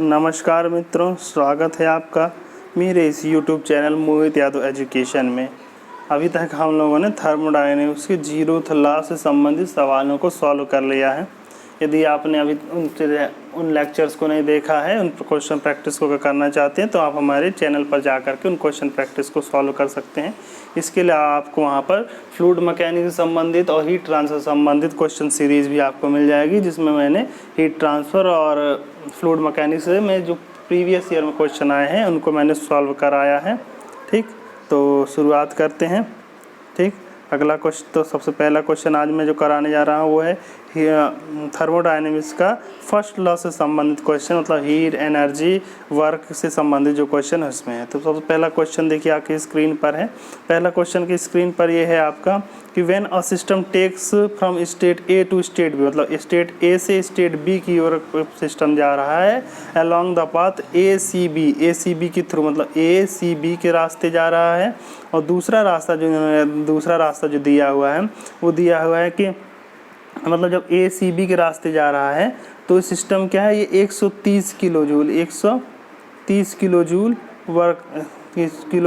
नमस्कार मित्रों, स्वागत है आपका मेरे इस YouTube चैनल मोहित यादव एजुकेशन में। अभी तक हम लोगों ने थर्मोडायनेमिक्स के जीरोथ लॉ से संबंधित सवालों को सॉल्व कर लिया है। यदि आपने अभी उन लेक्चर्स को नहीं देखा है, उन क्वेश्चन प्रैक्टिस को करना चाहते हैं तो आप हमारे चैनल पर जा कर के उन क्वेश्चन प्रैक्टिस को सॉल्व कर सकते हैं। इसके लिए आपको वहाँ पर फ्लूइड मैकेनिक्स से संबंधित और हीट ट्रांसफ़र संबंधित क्वेश्चन सीरीज़ भी आपको मिल जाएगी, जिसमें मैंने हीट ट्रांसफ़र और फ्लूइड मैकेनिक्स में जो प्रीवियस ईयर में क्वेश्चन आए हैं उनको मैंने सॉल्व कराया है। ठीक, तो शुरुआत करते हैं। ठीक, अगला क्वेश्चन, तो सबसे पहला क्वेश्चन आज मैं जो कराने जा रहा हूँ वो है थर्मोडायनेमिक्स का फर्स्ट लॉ से संबंधित क्वेश्चन, मतलब हीट एनर्जी वर्क से संबंधित जो क्वेश्चन है उसमें है। तो सबसे पहला क्वेश्चन देखिए आपकी स्क्रीन पर है। पहला क्वेश्चन की स्क्रीन पर ये है आपका कि when a system takes from state A to state B, मतलब स्टेट ए से स्टेट बी की ओर सिस्टम जा रहा है along the path A C B के थ्रू, मतलब ए सी बी के रास्ते जा रहा है। और दूसरा रास्ता जो दिया हुआ है वो दिया हुआ है कि मतलब जब ए सी बी के रास्ते जा रहा है तो सिस्टम क्या है, ये 130 किलो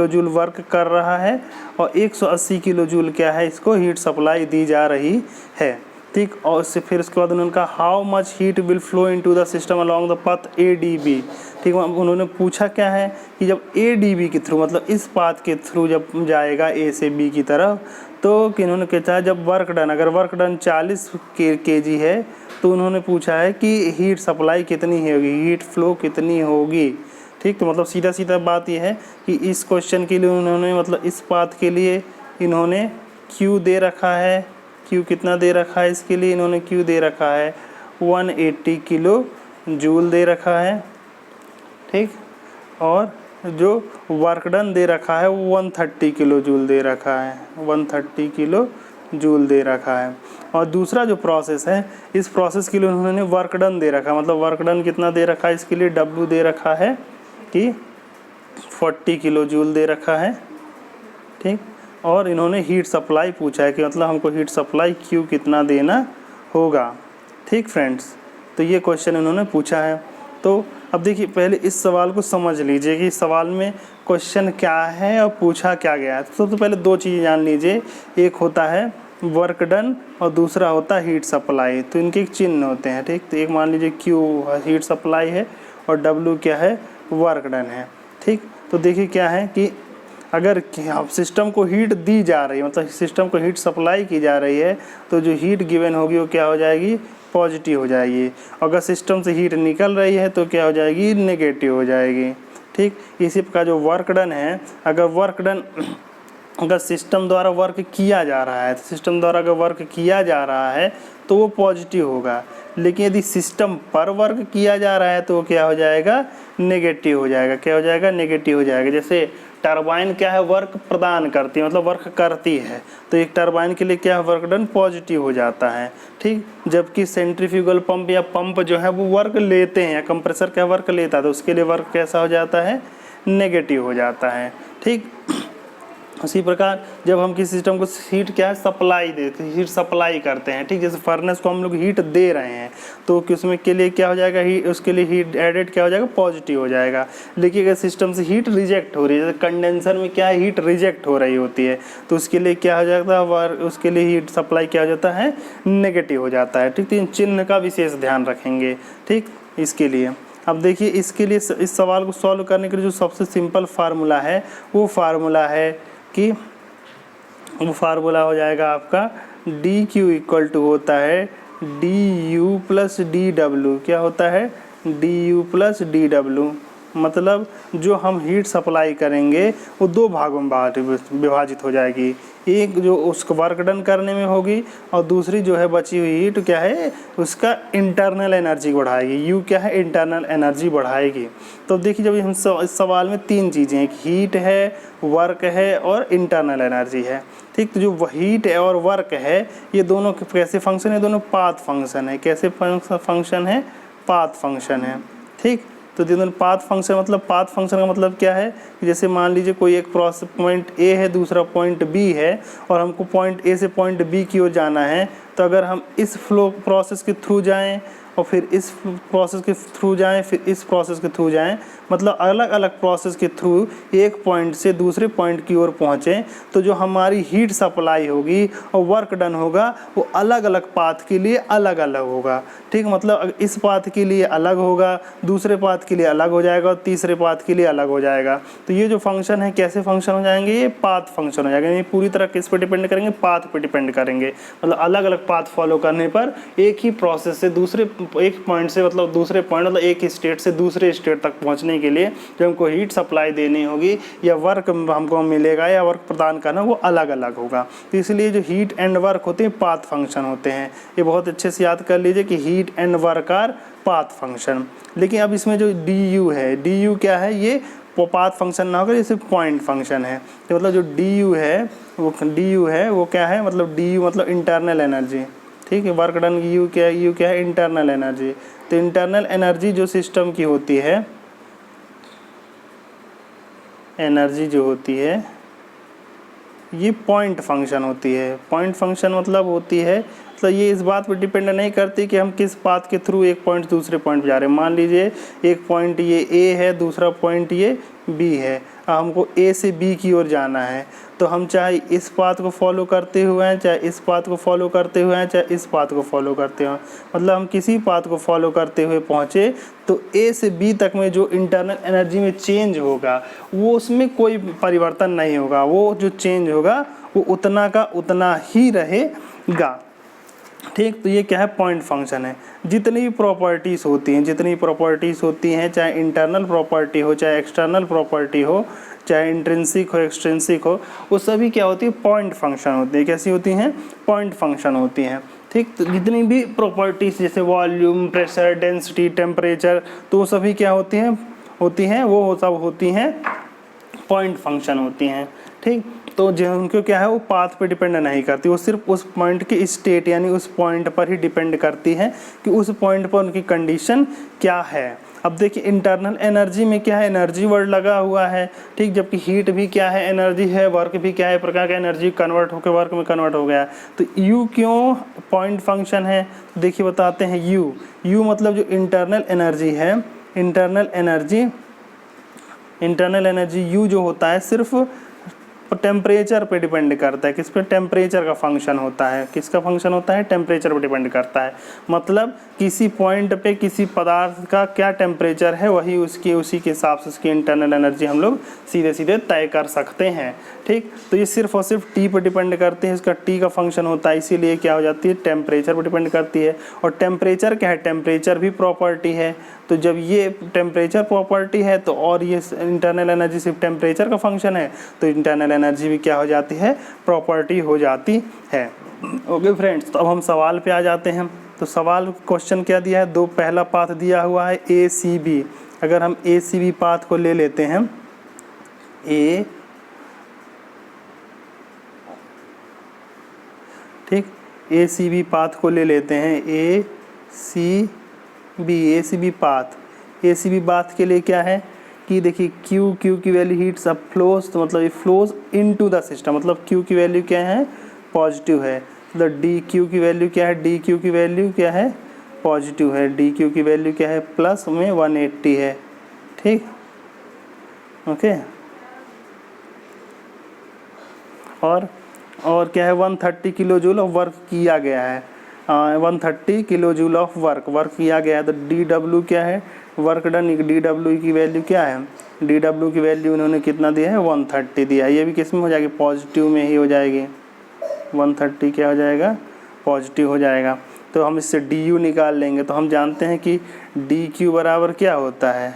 जूल वर्क कर रहा है और 180 किलो जूल क्या है, इसको हीट सप्लाई दी जा रही है। ठीक, और उससे फिर उसके बाद उन्होंने how much heat will flow into the system along the path A D B. ठीक, उन्होंने पूछा क्या है कि जब ए डी बी के थ्रू, मतलब इस पाथ के थ्रू जब जाएगा ए से बी की तरफ, तो कि इन्होंने कहता है जब अगर वर्क डन 40 kg है तो उन्होंने पूछा है कि हीट सप्लाई कितनी होगी, हीट फ्लो कितनी होगी। ठीक, तो मतलब सीधा बात यह है कि इस क्वेश्चन के लिए उन्होंने, मतलब इस पाथ के लिए इन्होंने Q दे रखा है। Q कितना दे रखा है, इसके लिए इन्होंने Q दे रखा है 180 किलो जूल दे रखा है। ठीक, और जो वर्क डन दे रखा है वो 130 किलो जूल दे रखा है, 130 किलो जूल दे रखा है। और दूसरा जो प्रोसेस है, इस प्रोसेस के लिए उन्होंने वर्क डन दे रखा है, मतलब वर्क डन कितना दे रखा है, इसके लिए W दे रखा है कि 40 किलो जूल दे रखा है। ठीक, और इन्होंने हीट सप्लाई पूछा है कि मतलब हमको हीट सप्लाई Q कितना देना होगा। ठीक फ्रेंड्स, तो ये क्वेश्चन इन्होंने पूछा है। तो अब देखिए, पहले इस सवाल को समझ लीजिए कि सवाल में क्वेश्चन क्या है और पूछा क्या गया है। तो सबसे पहले दो चीज़ें जान लीजिए, एक होता है वर्क डन और दूसरा होता है हीट सप्लाई। तो इनके एक चिन्ह होते हैं। ठीक, तो एक मान लीजिए Q हीट सप्लाई है और W क्या है, वर्क डन है। ठीक, तो देखिए क्या है कि अगर अब सिस्टम को हीट दी जा रही है, मतलब सिस्टम को हीट सप्लाई की जा रही है, तो जो हीट गिवन होगी वो क्या हो जाएगी, पॉजिटिव हो जाएगी। अगर सिस्टम से हीट निकल रही है तो क्या हो जाएगी, नेगेटिव हो जाएगी। ठीक, इसी प्रकार जो वर्क डन है, अगर सिस्टम द्वारा वर्क किया जा रहा है, तो सिस्टम द्वारा अगर वर्क किया जा रहा है तो वो पॉजिटिव होगा। लेकिन यदि सिस्टम पर वर्क किया जा रहा है तो वो क्या हो जाएगा, नेगेटिव हो जाएगा। क्या हो जाएगा, नेगेटिव हो जाएगा। जैसे टरबाइन क्या है, वर्क प्रदान करती है, मतलब वर्क करती है, तो एक टरबाइन के लिए क्या है, वर्क डन पॉजिटिव हो जाता है। ठीक, जबकि सेंट्रीफ्यूगल पंप या पंप जो है वो वर्क लेते हैं, या कंप्रेसर क्या वर्क लेता है, तो उसके लिए वर्क कैसा हो जाता है, नेगेटिव हो जाता है। ठीक, उसी प्रकार जब हम किसी सिस्टम को हीट क्या है, हीट सप्लाई करते हैं। ठीक, जैसे फर्नेस को हम लोग हीट दे रहे हैं तो उसमें के लिए क्या हो जाएगा, उसके लिए हीट एडेड क्या हो जाएगा, पॉजिटिव हो जाएगा। लेकिन अगर सिस्टम से हीट रिजेक्ट हो रही है, जैसे कंडेंसर में क्या है, हीट रिजेक्ट हो रही होती है, तो उसके लिए क्या हो जाता है, उसके लिए हीट सप्लाई क्या हो जाता है, नेगेटिव हो जाता है। ठीक, तो इन चिन्ह का विशेष ध्यान रखेंगे। ठीक, इसके लिए अब देखिए, इसके लिए इस सवाल को सॉल्व करने के लिए जो सबसे सिंपल फार्मूला है वो फार्मूला है कि वो फार्मूला हो जाएगा आपका DQ इक्वल टू होता है DU प्लस DW। क्या होता है, DU प्लस DW। मतलब जो हम हीट सप्लाई करेंगे वो दो भागों में विभाजित हो जाएगी। एक जो उसको वर्क डन करने में होगी और दूसरी जो है बची हुई हीट क्या है, उसका इंटरनल एनर्जी बढ़ाएगी। यू क्या है, इंटरनल एनर्जी बढ़ाएगी। तो देखिए, जब हम इस सवाल में तीन चीज़ें हैं, हीट है, वर्क है और इंटरनल एनर्जी है। ठीक, तो जो हीट है और वर्क है ये दोनों कैसे फंक्शन है, दोनों पाथ फंक्शन है। कैसे फंक्शन है, पाथ फंक्शन है। ठीक, तो दोनों पाथ फंक्शन, मतलब पाथ फंक्शन का मतलब क्या है कि जैसे मान लीजिए कोई एक पॉइंट ए है, दूसरा पॉइंट बी है और हमको पॉइंट ए से पॉइंट बी की ओर जाना है, तो अगर हम इस फ्लो प्रोसेस के थ्रू जाएं और फिर इस प्रोसेस के थ्रू जाएं, फिर इस प्रोसेस के थ्रू जाएं, मतलब अलग अलग प्रोसेस के थ्रू एक पॉइंट से दूसरे पॉइंट की ओर पहुँचें, तो जो हमारी हीट सप्लाई होगी और वर्क डन होगा वो अलग अलग पाथ के लिए अलग अलग होगा। ठीक, मतलब इस पाथ के लिए अलग होगा, दूसरे पाथ के लिए अलग हो जाएगा और तीसरे पाथ के लिए अलग हो जाएगा। तो ये जो फंक्शन है कैसे फंक्शन हो जाएंगे, ये पाथ फंक्शन हो जाएगा। ये पूरी तरह किस पे डिपेंड करेंगे, पाथ पे डिपेंड करेंगे। मतलब अलग अलग पाथ फॉलो करने पर एक ही प्रोसेस से दूसरे एक पॉइंट से मतलब दूसरे पॉइंट मतलब एक स्टेट से दूसरे स्टेट तक पहुंचने के लिए जो हमको हीट सप्लाई देनी होगी या वर्क हमको मिलेगा या वर्क प्रदान करना, वो अलग अलग होगा। तो इसलिए जो हीट एंड वर्क होते हैं पाथ फंक्शन होते हैं। ये बहुत अच्छे से याद कर लीजिए कि heat and work our path function. लेकिन अब इसमें जो डी यू है, डी यू क्या है, ये पाथ फंक्शन ना होकर ये सिर्फ पॉइंट फंक्शन है। तो मतलब जो डी यू है वो क्या है, मतलब डी यू मतलब इंटरनल एनर्जी। ठीक है, वर्क डन यू क्या है, इंटरनल एनर्जी। तो इंटरनल एनर्जी जो सिस्टम की होती है, एनर्जी जो होती है ये पॉइंट फंक्शन होती है। पॉइंट फंक्शन मतलब होती है, मतलब ये इस बात पर डिपेंड नहीं करती कि हम किस पाथ के थ्रू एक पॉइंट दूसरे पॉइंट पर जा रहे हैं। मान लीजिए एक पॉइंट ये ए है, दूसरा पॉइंट ये बी है, हमको ए से बी की ओर जाना है, तो हम चाहे इस पाथ को फॉलो करते हुए हैं, चाहे इस पाथ को फॉलो करते हुए हैं, चाहे इस पाथ को फॉलो करते हुए, मतलब हम किसी पाथ को फॉलो करते हुए पहुँचे तो ए से बी तक में जो इंटरनल एनर्जी में चेंज होगा वो उसमें कोई परिवर्तन नहीं होगा। वो जो चेंज होगा वो उतना का उतना ही रहेगा। ठीक, तो ये क्या है, पॉइंट फंक्शन है। जितनी भी प्रॉपर्टीज़ होती हैं, चाहे इंटरनल प्रॉपर्टी हो, चाहे एक्सटर्नल प्रॉपर्टी हो, चाहे इंट्रिंसिक हो, एक्सट्रिंसिक हो, वो सभी क्या होती है, पॉइंट फंक्शन होती है। कैसी होती हैं, पॉइंट फंक्शन होती हैं। ठीक, तो जितनी भी प्रॉपर्टीज़ जैसे वॉल्यूम, प्रेशर, डेंसिटी, टेम्परेचर, तो वो सभी क्या होती हैं वो सब होती हैं पॉइंट फंक्शन होती हैं। ठीक, तो जो उनको क्या है वो पाथ पे डिपेंड नहीं करती, वो सिर्फ उस पॉइंट की स्टेट यानी उस पॉइंट पर ही डिपेंड करती है कि उस पॉइंट पर उनकी कंडीशन क्या है। अब देखिए इंटरनल एनर्जी में क्या है, एनर्जी वर्ड लगा हुआ है। ठीक, जबकि हीट भी क्या है, एनर्जी है, वर्क भी क्या है, प्रकार का एनर्जी कन्वर्ट होकर वर्क में कन्वर्ट हो गया। तो यू क्यों पॉइंट फंक्शन है, देखिए बताते हैं। यू मतलब जो इंटरनल एनर्जी है, इंटरनल एनर्जी यू जो होता है सिर्फ टेम्परेचर पे डिपेंड करता है। किस पे, टेम्परेचर का फंक्शन होता है। किसका फंक्शन होता है, टेम्परेचर पे डिपेंड करता है। मतलब किसी पॉइंट पे किसी पदार्थ का क्या टेम्परेचर है वही उसी के हिसाब से उसकी इंटरनल एनर्जी हम लोग सीधे सीधे तय कर सकते हैं। ठीक, तो ये सिर्फ और सिर्फ टी पर डिपेंड करते हैं, इसका टी का फंक्शन होता है, इसीलिए क्या हो जाती है, टेम्परेचर पर डिपेंड करती है। और टेम्परेचर क्या है, टेम्परेचर भी प्रॉपर्टी है। तो जब ये टेम्परेचर प्रॉपर्टी है तो और ये इंटरनल एनर्जी सिर्फ टेम्परेचर का फंक्शन है, तो इंटरनल एनर्जी भी क्या हो जाती है, प्रॉपर्टी हो जाती है। ओके फ्रेंड्स, तो अब हम सवाल पे आ जाते हैं। तो सवाल क्वेश्चन क्या दिया है, दो पहला पाथ दिया हुआ है ए सी बी। अगर हम ए सी बी पाथ को ले लेते हैं, ए सी बी पाथ को ले लेते हैं, ए सी बी पाथ के लिए क्या है कि देखिए क्यू की वैल्यू हीट्स अप फ्लोज, तो मतलब ये फ्लोज इनटू द सिस्टम, मतलब क्यू की वैल्यू क्या है, पॉजिटिव है। मतलब डी क्यू की वैल्यू क्या है, डी क्यू की वैल्यू क्या है, पॉजिटिव है। डी क्यू की वैल्यू क्या है, प्लस में 180 है। ठीक, ओके, और क्या है, 130 किलो जूल ऑफ वर्क किया गया है। 130 किलो जूल ऑफ वर्क किया गया है। तो डी डब्ल्यू क्या है, वर्क डन, डी डब्ल्यू की वैल्यू क्या है, डी डब्ल्यू की वैल्यू उन्होंने कितना दिया है, 130 दिया है। ये भी किस में हो जाएगी, पॉजिटिव में ही हो जाएगी। 130 क्या हो जाएगा, पॉजिटिव हो जाएगा। तो हम इससे डी यू निकाल लेंगे। तो हम जानते हैं कि डी क्यू बराबर क्या होता है,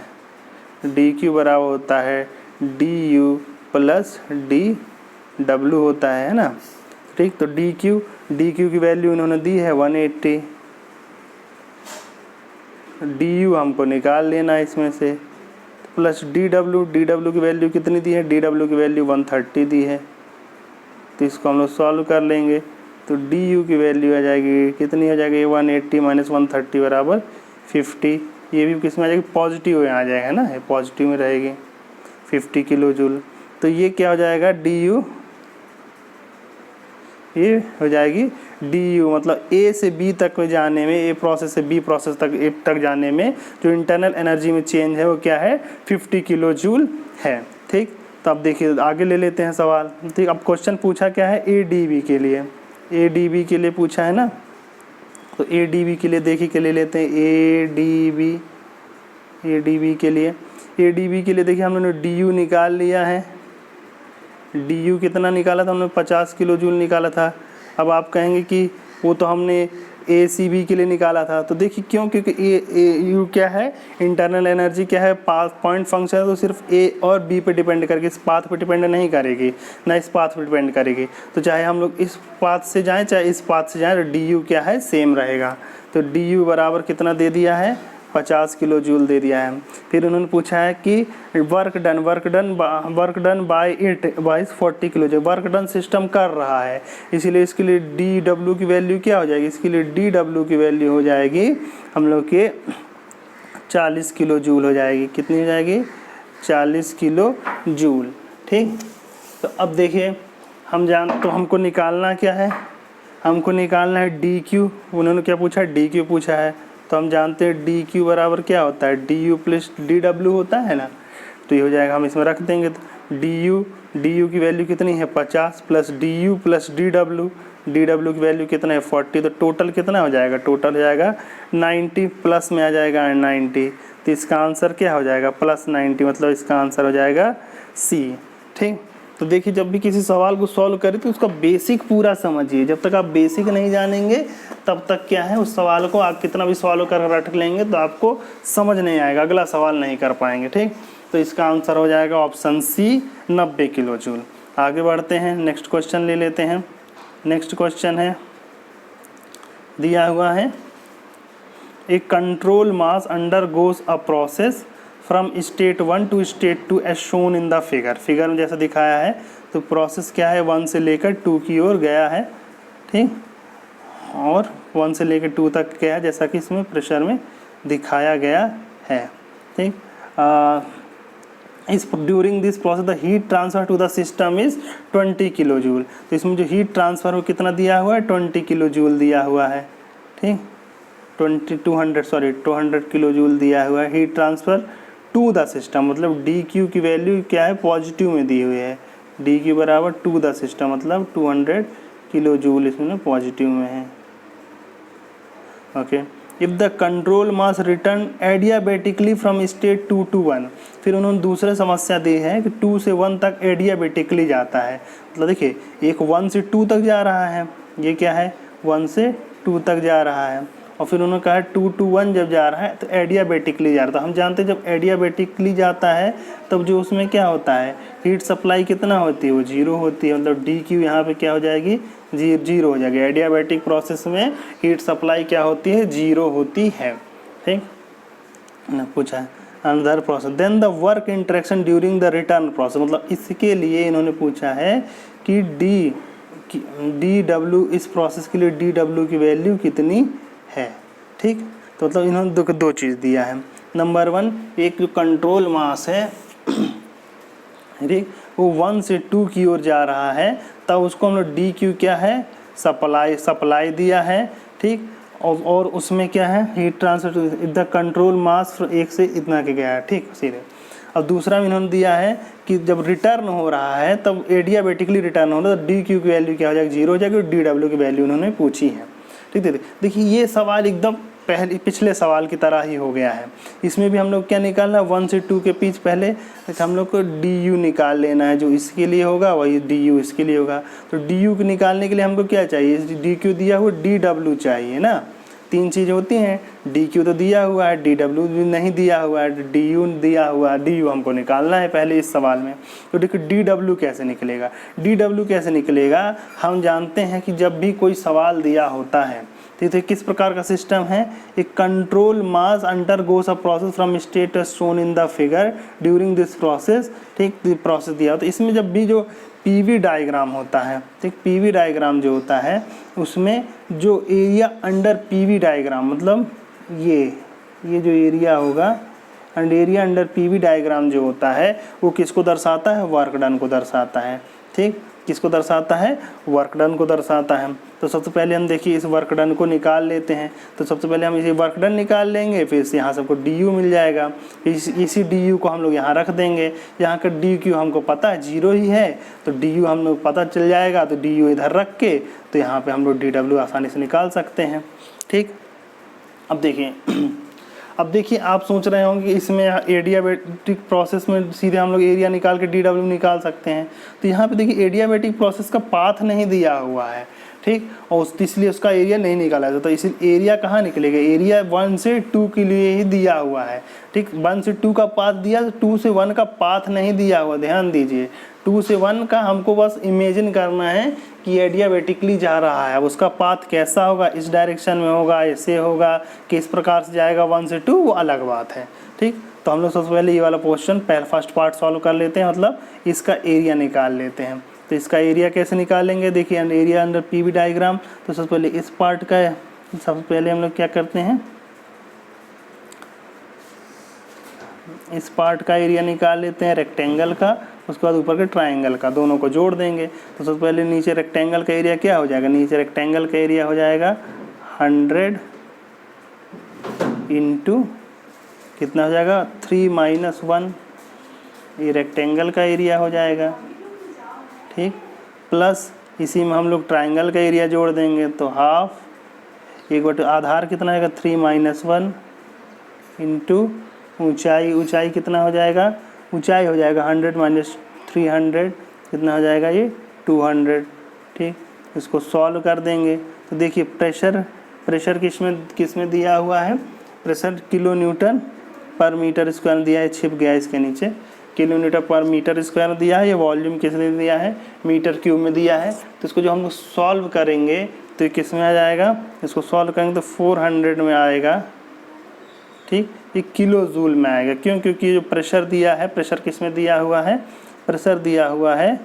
डी क्यू बराबर होता है D U plus D W होता है ना। ठीक, तो डी क्यू की वैल्यू इन्होंने दी है 180, डी यू हमको निकाल लेना है इसमें से, प्लस डी डब्ल्यू की वैल्यू कितनी दी है, डी डब्ल्यू की वैल्यू 130 दी है। तो इसको हम लोग सॉल्व कर लेंगे। तो डी यू की वैल्यू आ जाएगी, कितनी हो जाएगी, 180 माइनस 130 बराबर 50। ये भी किस में आ जाएगी, पॉजिटिव में आ जाएगा ना, ये पॉजिटिव में रहेगी 50 किलो जूल। तो ये क्या हो जाएगा, डी यू, ये हो जाएगी DU मतलब A से B तक में जाने में, A प्रोसेस से B प्रोसेस तक जाने में जो इंटरनल एनर्जी में चेंज है वो क्या है 50 किलो जूल है। ठीक, तो अब देखिए आगे ले लेते हैं सवाल। ठीक, अब क्वेश्चन पूछा क्या है ADB के लिए, ADB के लिए पूछा है ना, तो ADB के लिए देखिए के ले लेते हैं ADB के लिए, ADB के लिए देखिए हम लोगों ने DU निकाल लिया है। DU कितना निकाला था हमने 50 किलो जूल निकाला था। अब आप कहेंगे कि वो तो हमने ACB के लिए निकाला था, तो देखिए क्यों, क्योंकि AU क्या है इंटरनल एनर्जी क्या है पॉइंट फंक्शन है, तो सिर्फ A और B पे डिपेंड करके इस पाथ पे डिपेंड नहीं करेगी, ना इस पाथ पे डिपेंड करेगी। तो चाहे हम लोग इस पाथ से जाएं चाहे इस पाथ से जाएं, तो DU क्या है सेम रहेगा। तो DU बराबर कितना दे दिया है 50 किलो जूल दे दिया है। फिर उन्होंने पूछा है कि work done by 40 kilo joule, work done system कर रहा है, इसीलिए इसके लिए DW की वैल्यू क्या हो जाएगी, इसके लिए DW की वैल्यू हो जाएगी हम लोग के 40 किलो जूल हो जाएगी। कितनी हो जाएगी 40 किलो जूल। ठीक, तो अब देखिए तो हमको निकालना क्या है, हमको निकालना है DQ। उन्होंने क्या पूछा DQ पूछा है, तो हम जानते हैं DQ बराबर क्या होता है DU प्लस DW होता है ना, तो ये हो जाएगा, हम इसमें रख देंगे। तो DU की वैल्यू कितनी है 50 प्लस DU प्लस DW की वैल्यू कितना है 40, तो टोटल कितना हो जाएगा, टोटल हो जाएगा 90, प्लस में आ जाएगा 90, तो इसका आंसर क्या हो जाएगा प्लस 90, मतलब इसका आंसर हो जाएगा C। ठीक, तो देखिए जब भी किसी सवाल को सॉल्व करें तो उसका बेसिक पूरा समझिए, जब तक आप बेसिक नहीं जानेंगे तब तक क्या है उस सवाल को आप कितना भी सॉल्व कर रट लेंगे तो आपको समझ नहीं आएगा, अगला सवाल नहीं कर पाएंगे। ठीक, तो इसका आंसर हो जाएगा ऑप्शन C 90 किलो जूल। आगे बढ़ते हैं, नेक्स्ट क्वेश्चन ले लेते हैं। नेक्स्ट क्वेश्चन है दिया हुआ है a control mass undergoes a process from state 1 to state 2 as shown in the figure में जैसा दिखाया है। तो प्रोसेस क्या है 1 से लेकर 2 की ओर गया है। ठीक, और 1 से लेकर 2 तक गया जैसा कि इसमें प्रेशर में दिखाया गया है। ठीक, during this process the heat transfer to the system is 20 kilo joule. तो इसमें जो हीट ट्रांसफर वो कितना दिया हुआ है 20 किलो जूल दिया हुआ है। ठीक, 200 किलो जूल दिया हुआ है heat transfer to the system, मतलब DQ की वैल्यू क्या है पॉजिटिव में दी हुई है, DQ बराबर टू द सिस्टम मतलब 200 किलो जूल इसमें पॉजिटिव में है। Okay, if the control mass return adiabatically from state 2 to 1, फिर उन्होंने दूसरे समस्या दी है कि 2 से 1 तक एडियाबेटिकली जाता है, मतलब देखिए एक 1 से 2 तक जा रहा है, ये क्या है 1 से 2 तक जा रहा है, और फिर उन्होंने कहा 2 to 1 जब जा रहा है तो एडियाबेटिकली जा रहा है। हम जानते हैं जब एडियाबेटिकली जाता है तब जो उसमें क्या होता है हीट सप्लाई कितना होती है वो 0 होती है, मतलब DQ यहाँ पे क्या हो जाएगी 0 हो जाएगी। एडियाबेटिक प्रोसेस में हीट सप्लाई क्या होती है 0 होती है। ठीक ना, पूछा है another process then the work interaction during the return process, मतलब इसके लिए इन्होंने पूछा है कि DW इस प्रोसेस के लिए DW की वैल्यू कितनी है। ठीक, तो मतलब इन्होंने दो चीज़ दिया है। नंबर 1 एक जो कंट्रोल मास है ठीक वो 1 से 2 की ओर जा रहा है, तब उसको हम लोग DQ क्या है सप्लाई दिया है। ठीक, और उसमें क्या है हीट ट्रांसफर द कंट्रोल मास 1 से इतना के गया है। ठीक, सीधे। अब दूसरा इन्होंने दिया है कि जब रिटर्न हो रहा है तब एडियाबेटिकली रिटर्न हो रहा है तो DQ की वैल्यू क्या हो जाएगी 0 हो जाएगी, और DW की वैल्यू उन्होंने पूछी है। ठीक है, देखिए ये सवाल एकदम पिछले सवाल की तरह ही हो गया है। इसमें भी हम लोग क्या निकालना 1 से 2 के बीच पहले हम लोग को DU निकाल लेना है, जो इसके लिए होगा वही DU इसके लिए होगा। तो DU को निकालने के लिए हमको क्या चाहिए DQ दिया हुआ DW चाहिए ना, 3 चीज़ होती हैं, DQ तो दिया हुआ है, DW भी नहीं दिया हुआ है, DU दिया हुआ है, DU हमको निकालना है पहले इस सवाल में। तो देखो DW कैसे निकलेगा, DW कैसे निकलेगा, हम जानते हैं कि जब भी कोई सवाल दिया होता है तो किस प्रकार का सिस्टम है, एक control mass under goes a process from state shown in the figure during this process. ठीक, प्रोसेस दिया तो इसमें जब भी जो PV डायग्राम होता है, ठीक PV डायग्राम जो होता है उसमें जो एरिया अंडर PV डायग्राम मतलब ये जो एरिया होगा and area under PV diagram जो होता है वो किसको दर्शाता है वर्क डन को दर्शाता है। ठीक, किसको दर्शाता है, वर्क डन को दर्शाता है। तो सबसे पहले हम देखिए इस वर्क डन को निकाल लेते हैं। तो सबसे पहले हम इसे वर्क डन निकाल लेंगे, फिर से यहाँ सबको डी यू मिल जाएगा, इसी डी यू को हम लोग यहाँ रख देंगे। यहाँ का डी क्यू हमको पता है 0 ही है, तो डी यू हम लोग पता चल जाएगा, तो डी यू इधर रख के तो यहाँ पे हम लोग डी डब्ल्यू आसानी से निकाल सकते हैं। ठीक, अब देखिए आप सोच रहे होंगे कि इसमें एडियाबेटिक प्रोसेस में सीधे हम लोग एरिया निकाल के डी डब्ल्यू निकाल सकते हैं। तो यहाँ पे देखिए एडियाबेटिक प्रोसेस का पाथ नहीं दिया हुआ है, ठीक, और इसलिए उसका एरिया नहीं निकाला जाता। तो इसलिए एरिया कहाँ निकलेगा, एरिया 1 से 2 के लिए ही दिया हुआ है। ठीक, 1 से 2 का पाथ दिया, 2 से 1 का पाथ नहीं दिया हुआ, ध्यान दीजिए। 2 से 1 का हमको बस इमेजिन करना है कि एडियाबेटिकली जा रहा है। अब उसका पाथ कैसा होगा, इस डायरेक्शन में होगा, ऐसे होगा, किस प्रकार से जाएगा 1 से 2, वो अलग बात है। ठीक, तो हम लोग सबसे पहले ये वाला क्वेश्चन फर्स्ट पार्ट सॉल्व कर लेते हैं, मतलब इसका एरिया निकाल लेते हैं। तो इसका एरिया कैसे निकालेंगे, देखिए एरिया अंडर पीवी डायग्राम। तो सबसे पहले इस पार्ट का सबसे पहले हम लोग क्या करते हैं, इस पार्ट का एरिया निकाल लेते हैं रेक्टेंगल का, उसके बाद ऊपर के ट्रायंगल का, दोनों को जोड़ देंगे। तो सबसे पहले नीचे रेक्टेंगल का एरिया क्या हो जाएगा, नीचे रेक्टेंगल का एरिया हो जाएगा 100 इंटू कितना हो जाएगा 3 - 1, ये रेक्टेंगल का एरिया हो जाएगा। ठीक, प्लस इसी में हम लोग ट्रायंगल का एरिया जोड़ देंगे, तो हाफ, एक बटे आधार कितना आएगा 3 - 1 इंटू ऊंचाई कितना हो जाएगा, ऊंचाई हो जाएगा 100 - 300 कितना हो जाएगा ये 200। ठीक, इसको सॉल्व कर देंगे। तो देखिए प्रेशर किसमें दिया हुआ है, प्रेशर किलो न्यूटन पर मीटर स्क्वायर दिया है, छिप गया इसके नीचे, किलो न्यूटन पर मीटर स्क्वायर दिया है। ये वॉल्यूम किसने दिया है, मीटर क्यूब में दिया है। तो इसको जो हम लोग सॉल्व करेंगे तो ये किस में आ जाएगा, इसको सॉल्व करेंगे तो 400 में आएगा। ठीक, ये किलो जूल में आएगा, क्यों, क्योंकि जो प्रेशर दिया है, प्रेशर किस में दिया हुआ है, प्रेशर दिया हुआ है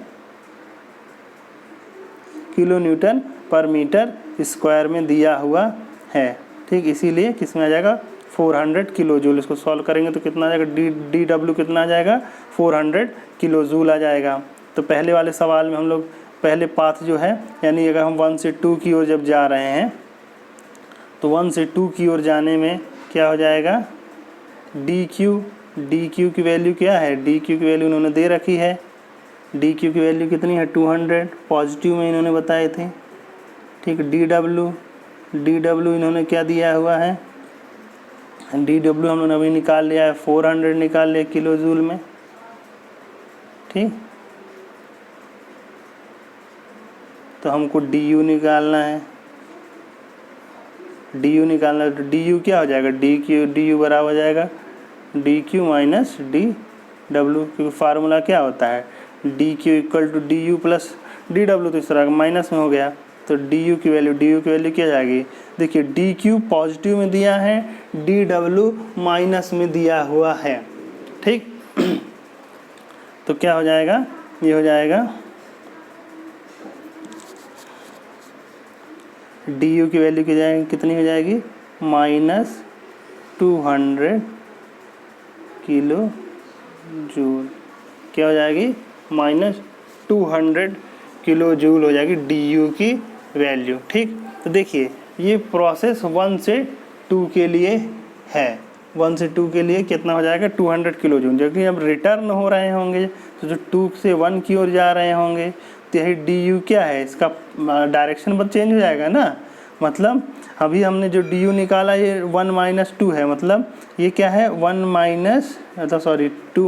किलो न्यूटन पर मीटर स्क्वायर में दिया हुआ है। ठीक, इसीलिए किस में आ जाएगा 400 किलो जूल। इसको सॉल्व करेंगे तो कितना आ जाएगा, डी डब्ल्यू कितना आ जाएगा 400 किलो जूल आ जाएगा। तो पहले वाले सवाल में हम लोग पहले पाथ जो है, यानी अगर हम 1 से 2 की ओर जब जा रहे हैं तो 1 से 2 की ओर जाने में क्या हो जाएगा, डी क्यू की वैल्यू क्या है, डी क्यू की वैल्यू उन्होंने दे रखी है, डी क्यू की वैल्यू कितनी है 200, पॉजिटिव में इन्होंने बताए थे। ठीक, डी डब्ल्यू इन्होंने क्या दिया हुआ है, डी डब्ल्यू हम लोगों ने अभी निकाल लिया है, 400 निकाल लिया किलो जूल में। ठीक, तो हमको डी यू निकालना है, तो डी यू क्या हो जाएगा, डी यू बराबर हो जाएगा D Q minus D W, क्योंकि फार्मूला क्या होता है, D Q equal to D U plus D W, तो इस तरह माइनस में हो गया। तो डी यू की वैल्यू क्या जाएगी, देखिए डी क्यू पॉजिटिव में दिया है, डी डब्ल्यू माइनस में दिया हुआ है। ठीक, तो क्या हो जाएगा, ये हो जाएगा डी यू की वैल्यू कितनी हो जाएगी -200 किलो जूल, क्या हो जाएगी -200 किलो जूल हो जाएगी डी यू की वैल्यू। ठीक, तो देखिए ये प्रोसेस 1 से 2 के लिए है, 1 से 2 के लिए कितना हो जाएगा 200 किलो जूल। जबकि अब रिटर्न हो रहे होंगे तो जो 2 से 1 की ओर जा रहे होंगे तो यही डी यू क्या है, इसका डायरेक्शन बस चेंज हो जाएगा ना। मतलब अभी हमने जो डी यू निकाला ये 1 - 2 है, मतलब ये क्या है 2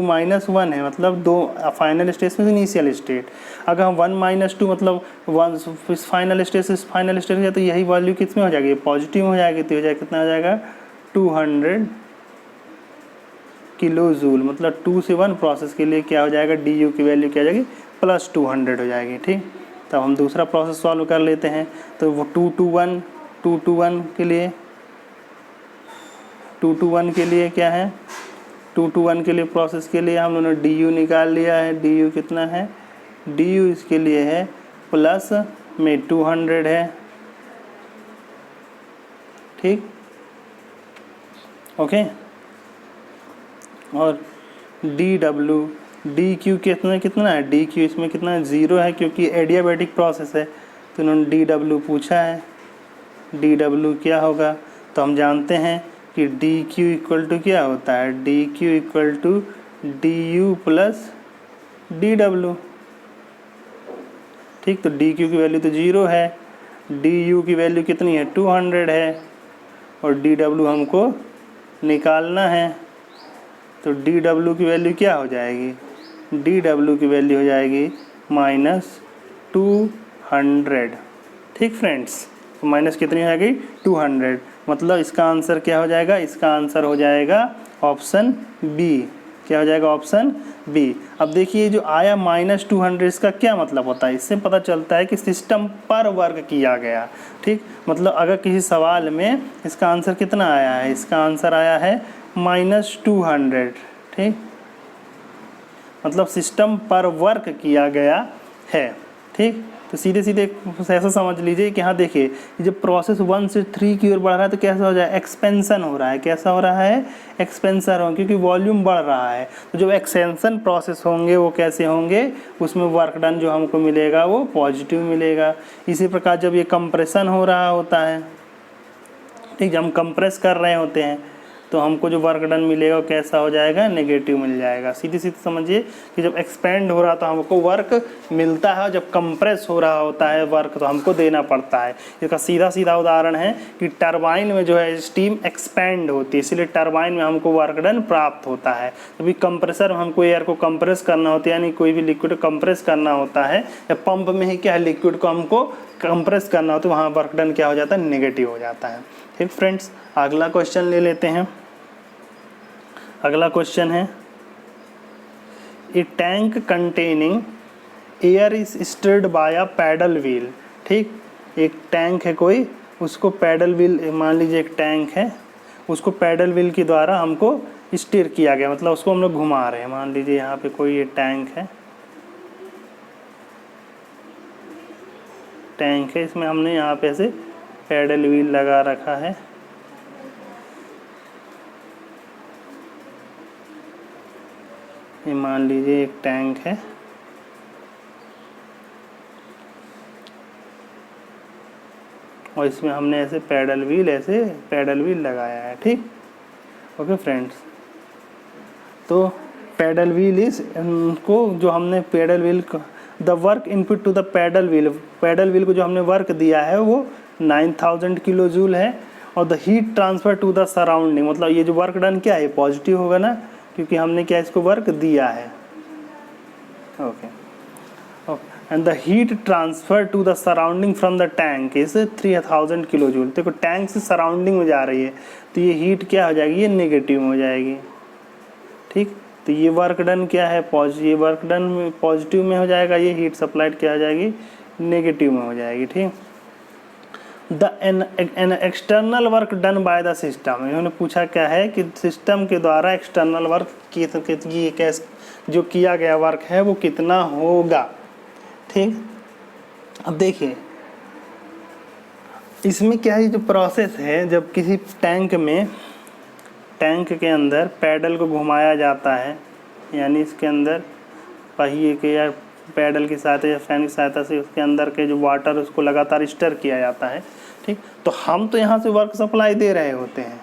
- 1 है, मतलब 2 फाइनल स्टेज में इनिशियल स्टेट। अगर हम 1 - 2 मतलब 1 फाइनल स्टेज से फाइनल स्टेज है, तो यही वैल्यू किस में हो जाएगी, पॉजिटिव हो जाएगी। तो हो जाएगा कितना हो जाएगा 200 किलो जूल, मतलब 2 से 1 प्रोसेस के लिए क्या हो जाएगा, डी यू की वैल्यू क्या हो जाएगी +200 हो जाएगी। ठीक, तब हम दूसरा प्रोसेस सॉल्व कर लेते हैं। तो वो 2 to 1 के लिए 2 to 1 के लिए क्या है, 2 to 1 के लिए प्रोसेस के लिए हम लोगों ने डी यू निकाल लिया है। डी यू कितना है, डी यू इसके लिए है प्लस में 200 है। ठीक, ओके, और डी डी क्यू कितना है, डी क्यू इसमें कितना है, 0 है क्योंकि एडियाबैटिक प्रोसेस है। तो इन्होंने डी डब्ल्यू पूछा है, डी डब्ल्यू क्या होगा, तो हम जानते हैं कि डी क्यू इक्वल टू क्या होता है, D Q equal to D U plus D W. ठीक, तो डी क्यू की वैल्यू तो 0 है, डी यू की वैल्यू कितनी है 200 है, और डी डब्ल्यू हमको निकालना है। तो डी डब्ल्यू की वैल्यू क्या हो जाएगी, डी डब्ल्यू की वैल्यू हो जाएगी -200। ठीक फ्रेंड्स, तो माइनस कितनी हो जाएगी 200, मतलब इसका आंसर क्या हो जाएगा, इसका आंसर हो जाएगा ऑप्शन बी। क्या हो जाएगा, ऑप्शन बी। अब देखिए जो आया -200, इसका क्या मतलब होता है, इससे पता चलता है कि सिस्टम पर वर्क किया गया। ठीक, मतलब अगर किसी सवाल में इसका आंसर कितना आया है, इसका आंसर आया है -200। ठीक, मतलब सिस्टम पर वर्क किया गया है। ठीक, तो सीधे सीधे ऐसा समझ लीजिए कि हाँ देखिए, जब प्रोसेस 1 से 3 की ओर बढ़ रहा है तो कैसा हो जाए, एक्सपेंशन हो रहा है। कैसा हो रहा है, एक्सपेंशन हो, क्योंकि वॉल्यूम बढ़ रहा है। तो जो एक्सटेंशन प्रोसेस होंगे वो कैसे होंगे, उसमें वर्क डन जो हमको मिलेगा वो पॉजिटिव मिलेगा। इसी प्रकार जब ये कंप्रेशन हो रहा होता है, ठीक, जब हम कंप्रेस कर रहे होते हैं तो हमको जो वर्क डन मिलेगा वो कैसा हो जाएगा, नेगेटिव मिल जाएगा। सीधी सीधी समझिए कि जब एक्सपेंड हो रहा तो हमको वर्क मिलता है, जब कंप्रेस हो रहा होता है वर्क तो हमको देना पड़ता है। इसका सीधा सीधा उदाहरण है कि टरबाइन में जो है स्टीम एक्सपेंड होती है, इसलिए टरबाइन में हमको वर्क डन प्राप्त होता है। जब कंप्रेसर में हमको एयर को कंप्रेस करना होता है, यानी कोई भी लिक्विड कंप्रेस करना होता है, या पंप में ही क्या है, लिक्विड को हमको कंप्रेस करना होता है, वहाँ वर्क डन क्या हो जाता है, नेगेटिव हो जाता है। ठीक फ्रेंड्स, अगला क्वेश्चन ले लेते हैं। अगला क्वेश्चन है, a tank containing air is stirred by a paddle wheel. ठीक, एक टैंक है कोई, उसको पैडल व्हील, मान लीजिए एक टैंक है, उसको पैडल व्हील के द्वारा हमको स्टिर किया गया, मतलब उसको हम लोग घुमा रहे हैं। मान लीजिए यहाँ पे कोई ये टैंक है, इसमें हमने यहाँ पे ऐसे पैडल व्हील लगा रखा है। ये मान लीजिए एक टैंक है, और इसमें हमने ऐसे पैडल व्हील लगाया है। ठीक, ओके फ्रेंड्स, तो पैडल व्हील इस उनको जो हमने paddle wheel the work input to the paddle wheel को जो हमने वर्क दिया है वो 9000 किलो जूल है, और the heat transfer to the surrounding, मतलब ये जो वर्क डन क्या है, पॉजिटिव होगा ना, क्योंकि हमने क्या इसको वर्क दिया है। Okay, and the heat transfer to the surrounding from the tank is 3000 kilo joule. देखो टैंक से सराउंडिंग में जा रही है तो ये हीट क्या हो जाएगी, ये नेगेटिव हो जाएगी। ठीक, तो ये वर्क डन क्या है, ये वर्क डन पॉजिटिव में हो जाएगा, ये हीट सप्लाइड क्या हो जाएगी, नेगेटिव में हो जाएगी। ठीक, an external work done by the system, इन्होंने पूछा क्या है कि सिस्टम के द्वारा एक्सटर्नल वर्क जो किया गया वर्क है वो कितना होगा। ठीक, अब देखिए इसमें क्या है, जो प्रोसेस है, जब किसी टैंक के अंदर पैडल को घुमाया जाता है, यानी इसके अंदर पहिए के या पैडल की सहायता या फैन की सहायता से उसके अंदर के जो वाटर उसको लगातार स्टर किया जाता है। ठीक, तो हम तो यहाँ से वर्क सप्लाई दे रहे होते हैं।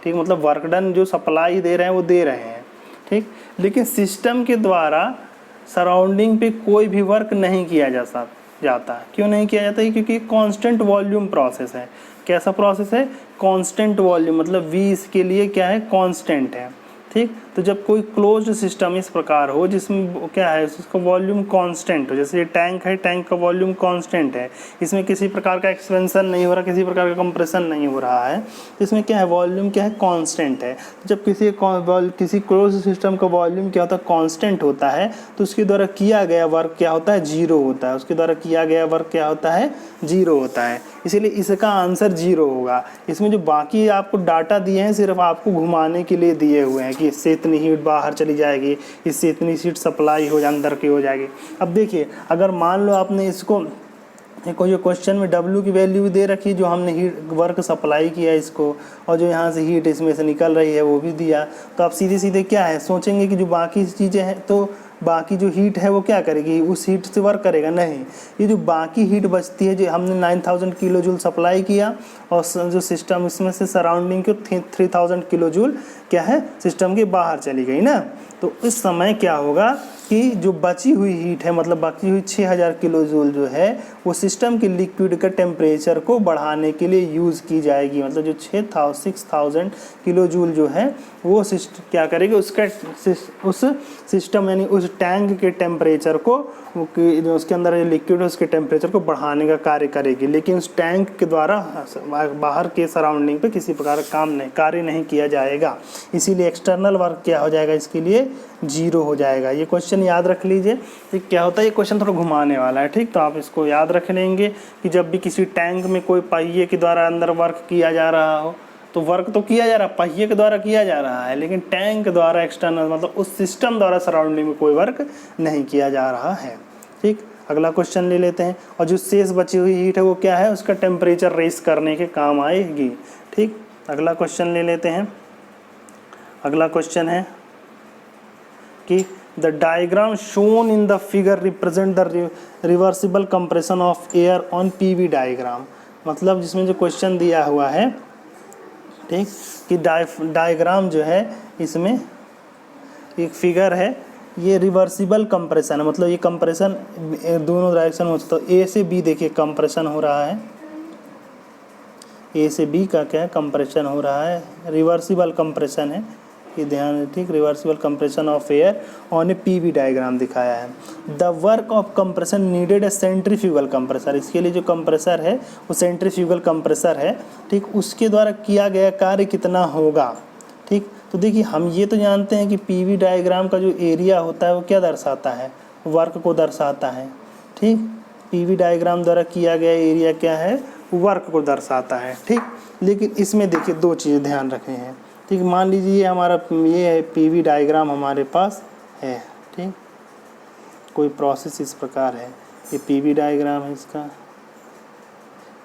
ठीक, मतलब वर्क डन जो सप्लाई दे रहे हैं वो दे रहे हैं। ठीक, लेकिन सिस्टम के द्वारा सराउंडिंग पे कोई भी वर्क नहीं किया जाता। क्यों नहीं किया जाता है, क्योंकि कांस्टेंट वॉल्यूम प्रोसेस है। कैसा प्रोसेस है, कांस्टेंट वॉल्यूम, मतलब V इसके लिए क्या है, कांस्टेंट है। ठीक, तो जब कोई क्लोज्ड सिस्टम इस प्रकार हो जिसमें क्या है, उसका वॉल्यूम कांस्टेंट हो, जैसे ये टैंक है, टैंक का वॉल्यूम कांस्टेंट है, इसमें किसी प्रकार का एक्सपेंशन नहीं हो रहा, किसी प्रकार का कंप्रेशन नहीं हो रहा है, तो इसमें क्या है, वॉल्यूम क्या है, कांस्टेंट है। जब किसी क्लोज्ड सिस्टम का वॉल्यूम क्या होता है, कांस्टेंट होता है, तो उसके द्वारा किया गया वर्क क्या होता है, जीरो होता है। उसके द्वारा किया गया वर्क क्या होता है, जीरो होता है। इसीलिए इसका आंसर जीरो होगा। इसमें जो बाकी आपको डाटा दिए हैं सिर्फ आपको घुमाने के लिए दिए हुए हैं कि इससे इतनी हीट बाहर चली जाएगी, इससे इतनी हीट सप्लाई हो अंदर की हो जाएगी। अब देखिए, अगर मान लो आपने इसको देखो जो क्वेश्चन में W की वैल्यू दे रखी है, जो हमने हीट वर्क सप्लाई किया इसको, और जो यहाँ से हीट इसमें से निकल रही है वो भी दिया। तो आप सीधे सीधे क्या है सोचेंगे कि जो बाकी चीज़ें हैं, तो बाकी जो हीट है वो क्या करेगी, उस हीट से वर्क करेगा? नहीं, ये जो बाकी हीट बचती है, जो हमने 9000 किलो जूल सप्लाई किया और जो सिस्टम इसमें से सराउंडिंग को 3000 किलो जूल क्या है सिस्टम के बाहर चली गई ना, तो इस समय क्या होगा कि जो बची हुई हीट है, मतलब बची हुई 6000 किलो जूल जो है वो सिस्टम के लिक्विड का टेम्परेचर को बढ़ाने के लिए यूज़ की जाएगी। मतलब जो 6000 किलो जूल जो है वो क्या करेगी, उसका उस सिस्टम यानी उस टैंक के टेम्परेचर को, जो उसके अंदर जो लिक्विड है उसके टेम्परेचर को बढ़ाने का कार्य करेगी। लेकिन उस टैंक के द्वारा बाहर के सराउंडिंग पे किसी प्रकार का कार्य नहीं किया जाएगा, इसीलिए एक्सटर्नल वर्क क्या हो जाएगा, इसके लिए 0 हो जाएगा। ये क्वेश्चन याद रख लीजिए। ठीक, क्या होता है, ये क्वेश्चन थोड़ा घुमाने वाला है। ठीक, तो आप इसको याद रख लेंगे कि जब भी किसी टैंक में कोई पहिए के द्वारा अंदर वर्क किया जा रहा हो, तो वर्क तो किया जा रहा है, पहिए के द्वारा किया जा रहा है, लेकिन टैंक द्वारा एक्सटर्नल मतलब उस सिस्टम द्वारा सराउंडिंग में कोई वर्क नहीं किया जा रहा है। ठीक, अगला क्वेश्चन ले लेते हैं। और जो शेष बची हुई हीट है वो क्या है, उसका टेम्परेचर रेस करने के काम आएगी। ठीक, अगला क्वेश्चन ले लेते हैं। अगला क्वेश्चन है कि the diagram shown in the figure represent the reversible compression of air on PV diagram. मतलब जिसमें जो क्वेश्चन दिया हुआ है, ठीक, कि डायग्राम जो है इसमें एक फिगर है, ये रिवर्सिबल कंप्रेशन है। मतलब ये कंप्रेशन दोनों डायरेक्शन में होता है। ए से बी देखिए कंप्रेशन हो रहा है, ए से बी का क्या है कंप्रेशन हो रहा है, रिवर्सिबल कंप्रेशन है, ये ध्यान। ठीक, reversible compression of air on A PV diagram दिखाया है। The work of compression needed A centrifugal compressor. इसके लिए जो कंप्रेसर है वो सेंट्रीफ्यूगल कंप्रेसर है। ठीक, उसके द्वारा किया गया कार्य कितना होगा। ठीक, तो देखिए हम ये तो जानते हैं कि पीवी डायग्राम का जो एरिया होता है वो क्या दर्शाता है, वर्क को दर्शाता है। ठीक, पीवी डायग्राम द्वारा किया गया एरिया क्या है, वर्क को दर्शाता है। ठीक, लेकिन इसमें देखिए दो चीज़ें ध्यान रखे हैं। ठीक, मान लीजिए ये हमारा ये है पीवी डायग्राम हमारे पास है। ठीक, कोई प्रोसेस इस प्रकार है, ये पीवी डायग्राम है इसका।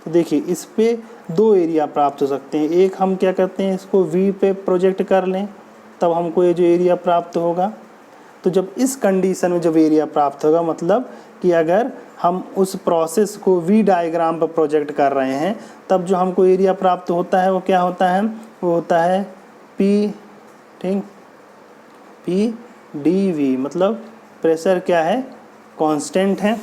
तो देखिए इस पे दो एरिया प्राप्त हो सकते हैं। एक हम क्या करते हैं, इसको वी पे प्रोजेक्ट कर लें, तब हमको ये जो एरिया प्राप्त होगा। तो जब इस कंडीशन में जब एरिया प्राप्त होगा, मतलब कि अगर हम उस प्रोसेस को वी डायग्राम पर प्रोजेक्ट कर रहे हैं, तब जो हमको एरिया प्राप्त होता है वो क्या होता है, वो होता है पी, ठीक, पी डी वी। मतलब प्रेशर क्या है, कांस्टेंट है।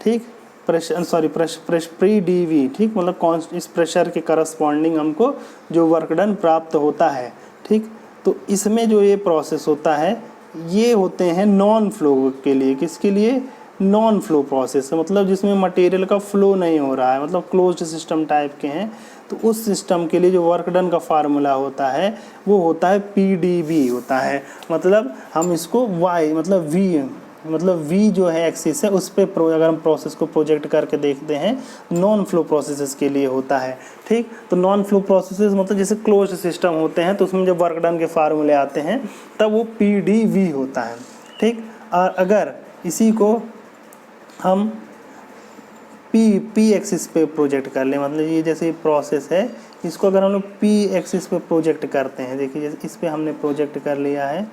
ठीक, pressure sorry P D V. ठीक, मतलब इस प्रेशर के करस्पॉन्डिंग हमको जो वर्क डन प्राप्त होता है। ठीक, तो इसमें जो ये प्रोसेस होता है ये होते हैं नॉन फ्लो के लिए। किसके लिए, नॉन फ्लो प्रोसेस, मतलब जिसमें मटेरियल का फ्लो नहीं हो रहा है, मतलब क्लोज्ड सिस्टम टाइप के हैं। तो उस सिस्टम के लिए जो वर्क डन का फार्मूला होता है वो होता है PdV होता है। मतलब हम इसको y मतलब v जो है एक्सिस है उस पर अगर हम प्रोसेस को प्रोजेक्ट करके देखते हैं, नॉन फ्लो प्रोसेसेस के लिए होता है। ठीक, तो नॉन फ्लो प्रोसेसेस मतलब जैसे क्लोज्ड सिस्टम होते हैं, तो उसमें जब वर्क डन के फार्मूले आते हैं तब वो PdV होता है। ठीक, और अगर इसी को हम P एक्सिस पे प्रोजेक्ट कर लें, मतलब ये जैसे प्रोसेस है, इसको अगर हम लोग P एक्सिस पे प्रोजेक्ट करते हैं, देखिए जैसे इस पे हमने प्रोजेक्ट कर लिया है,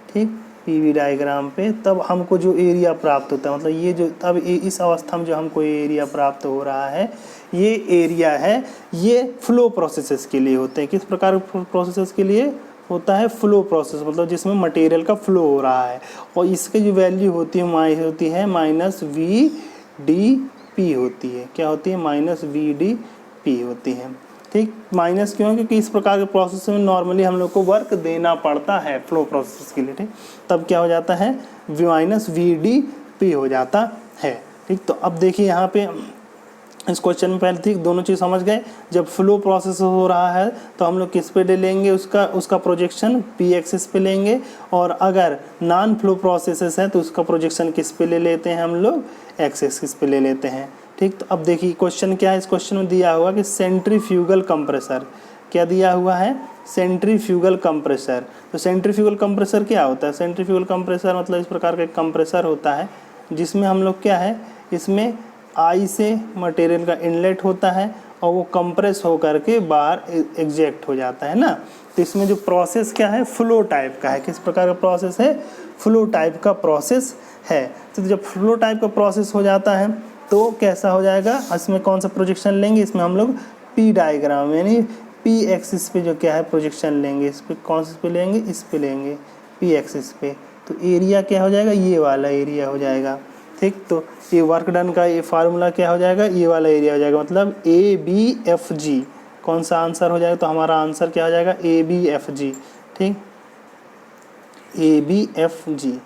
ठीक, पीवी डायग्राम पे, तब हमको जो एरिया प्राप्त होता है, मतलब ये जो तब इस अवस्था में जो हमको एरिया प्राप्त हो रहा है, ये एरिया है, ये फ्लो प्रोसेसेस के लिए होते हैं। किस प्रकार प्रोसेसेस के लिए होता है, फ्लो प्रोसेस, मतलब जिसमें मटेरियल का फ्लो हो रहा है। और इसकी जो वैल्यू होती है -VdP होती है। क्या होती है, -VdP होती है। ठीक, माइनस क्यों, क्योंकि इस प्रकार के प्रोसेस में नॉर्मली हम लोग को वर्क देना पड़ता है फ्लो प्रोसेस के लिए। ठीक, तब क्या हो जाता है, -VdP हो जाता है। ठीक, तो अब देखिए यहाँ पे इस क्वेश्चन में पहले ठीक दोनों चीज़ समझ गए। जब फ्लो प्रोसेस हो रहा है तो हम लोग किस पे ले लेंगे, उसका प्रोजेक्शन P एक्सिस पे लेंगे, और अगर नॉन फ्लो प्रोसेसेस है तो उसका प्रोजेक्शन किस पे ले लेते हैं, हम लोग X एक्सिस पे ले लेते हैं। ठीक, तो अब देखिए क्वेश्चन क्या है, इस क्वेश्चन में दिया हुआ कि सेंट्रीफ्यूगल कंप्रेसर, क्या दिया हुआ है, सेंट्रीफ्यूगल कंप्रेसर। तो सेंट्रीफ्यूगल कंप्रेसर क्या होता है, सेंट्रीफ्यूगल कंप्रेसर मतलब इस प्रकार का कंप्रेसर होता है जिसमें हम लोग क्या है, इसमें आई से मटेरियल का इनलेट होता है और वो कंप्रेस होकर के बाहर एग्जैक्ट हो जाता है ना। तो इसमें जो प्रोसेस क्या है, फ्लो टाइप का है। किस प्रकार का प्रोसेस है, फ्लो टाइप का प्रोसेस है। तो जब फ्लो टाइप का प्रोसेस हो जाता है तो कैसा हो जाएगा, इसमें कौन सा प्रोजेक्शन लेंगे, इसमें हम लोग पी डायग्राम यानी पी एक्सिस पे जो क्या है प्रोजेक्शन लेंगे। इस पे कौन से पे लेंगे, इस पे लेंगे पी एक्सिस पे। तो एरिया क्या हो जाएगा, ये वाला एरिया हो जाएगा। ठीक, तो ये वर्क डन का ये फार्मूला क्या हो जाएगा, ये वाला एरिया हो जाएगा, मतलब ए बी एफ जी। कौन सा आंसर हो जाएगा, तो हमारा आंसर क्या हो जाएगा, ए बी एफ जी। ठीक, ए बी एफ जी।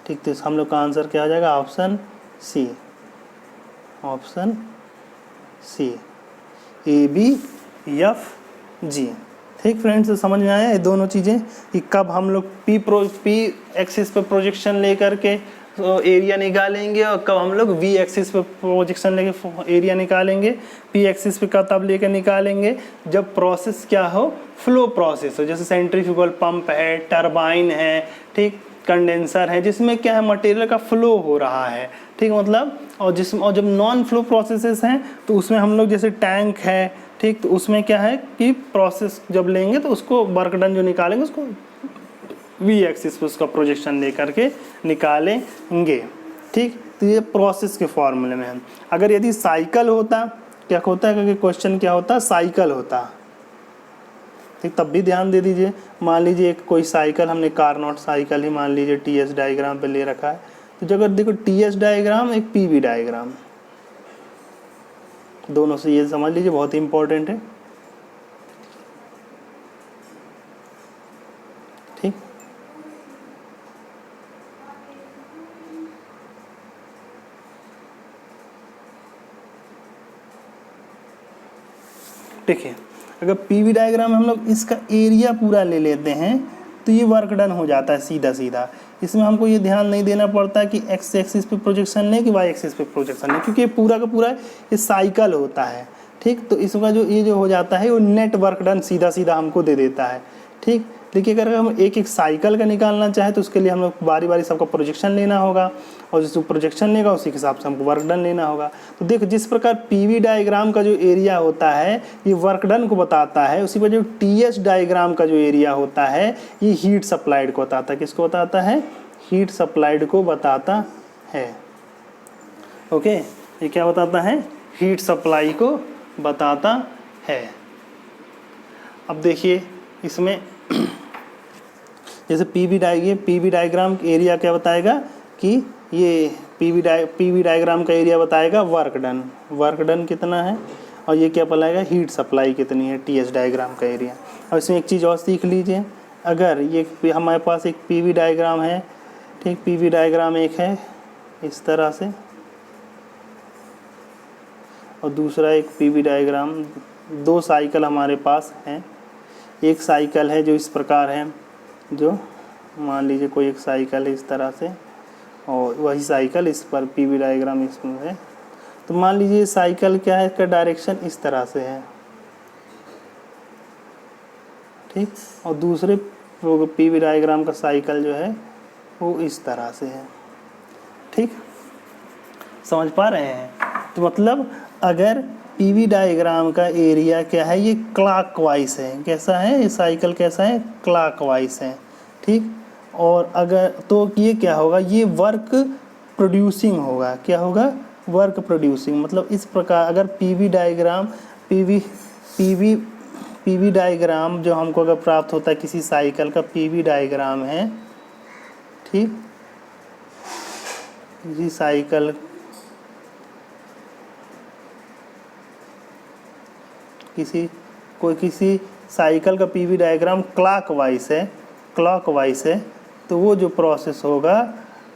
ठीक, तो हम लोग का आंसर क्या हो जाएगा, option C, option C, A B F G. ठीक फ्रेंड्स, तो समझ में आया ये दोनों चीज़ें कि कब हम लोग पी एक्सिस पे प्रोजेक्शन लेकर के तो एरिया निकालेंगे और कब हम लोग वी एक्सिस पे प्रोजेक्शन लेके एरिया निकालेंगे। पी एक्सिस पे कब तब लेकर निकालेंगे जब प्रोसेस क्या हो, फ्लो प्रोसेस हो, जैसे सेंट्रीफ्यूगल पंप है, टरबाइन है, ठीक, कंडेंसर है, जिसमें क्या है मटेरियल का फ्लो हो रहा है। ठीक, मतलब और जब नॉन फ्लो प्रोसेसेस हैं तो उसमें हम लोग जैसे टैंक है, ठीक, तो उसमें क्या है कि प्रोसेस जब लेंगे तो उसको वर्क डन जो निकालेंगे उसको वी एक्सिस पे उसका प्रोजेक्शन लेकर के निकालेंगे। ठीक, तो ये प्रोसेस के फॉर्मूले में है। अगर यदि साइकिल होता, क्या होता है क्योंकि क्वेश्चन क्या होता, साइकिल होता, ठीक, तब भी ध्यान दे दीजिए। मान लीजिए एक कोई साइकिल, हमने कारनॉट साइकिल ही मान लीजिए टी एस डायग्राम पे ले रखा है, तो अगर देखो टी एस डायग्राम एक पी वी डायग्राम, दोनों से ये समझ लीजिए, बहुत ही इंपॉर्टेंट है। ठीक, देखिए अगर पीवी डायग्राम में हम लोग इसका एरिया पूरा ले लेते हैं तो ये वर्क डन हो जाता है सीधा सीधा। इसमें हमको ये ध्यान नहीं देना पड़ता कि एक्स एक्सिस पे प्रोजेक्शन लें कि वाई एक्सिस पे प्रोजेक्शन लें, क्योंकि ये पूरा का पूरा ये साइकिल होता है। ठीक, तो इसका जो ये जो हो जाता है वो नेट वर्क डन सीधा सीधा हमको दे देता है। ठीक, देखिए अगर हम एक एक साइकिल का निकालना चाहें तो उसके लिए हम लोग बारी बारी सबका प्रोजेक्शन लेना होगा और जिसको प्रोजेक्शन लेगा उसी के हिसाब से हमको वर्क डन लेना होगा। तो देखो जिस प्रकार पीवी डायग्राम का जो एरिया होता है ये वर्क डन को बताता है, उसी पर जो टीएस डायग्राम का जो एरिया होता है ये हीट सप्लाइड को बताता है। किसको बताता है, हीट सप्लाइड को बताता है। ओके, ये क्या बताता है, हीट सप्लाई को बताता है। अब देखिए इसमें जैसे पीवी डायग्राम एरिया क्या बताएगा कि ये पीवी डायग्राम का एरिया बताएगा वर्क डन कितना है, और ये क्या बताएगा हीट सप्लाई कितनी है, टीएस डायग्राम का एरिया। और इसमें एक चीज़ और सीख लीजिए, अगर ये हमारे पास एक पीवी डायग्राम है, ठीक, पीवी डायग्राम एक है इस तरह से और दूसरा एक पीवी डायग्राम, दो साइकिल हमारे पास हैं। एक साइकिल है जो इस प्रकार है, जो मान लीजिए कोई एक साइकिल है इस तरह से और वही साइकिल इस पर पीवी डायग्राम इसमें है। तो मान लीजिए साइकिल क्या है, इसका डायरेक्शन इस तरह से है, ठीक, और दूसरे पीवी डायग्राम का साइकिल जो है वो इस तरह से है। ठीक, समझ पा रहे हैं। तो मतलब अगर पीवी डायग्राम का एरिया क्या है, ये क्लॉकवाइज है, कैसा है ये साइकिल, कैसा है, क्लॉकवाइज है। ठीक, और अगर तो ये क्या होगा, ये वर्क प्रोड्यूसिंग होगा। क्या होगा, वर्क प्रोड्यूसिंग। मतलब इस प्रकार अगर पीवी डायग्राम जो हमको अगर प्राप्त होता है किसी साइकिल का पीवी डायग्राम है, ठीक, किसी साइकिल किसी साइकिल का पीवी डायग्राम क्लॉकवाइज है, तो वो जो प्रोसेस होगा,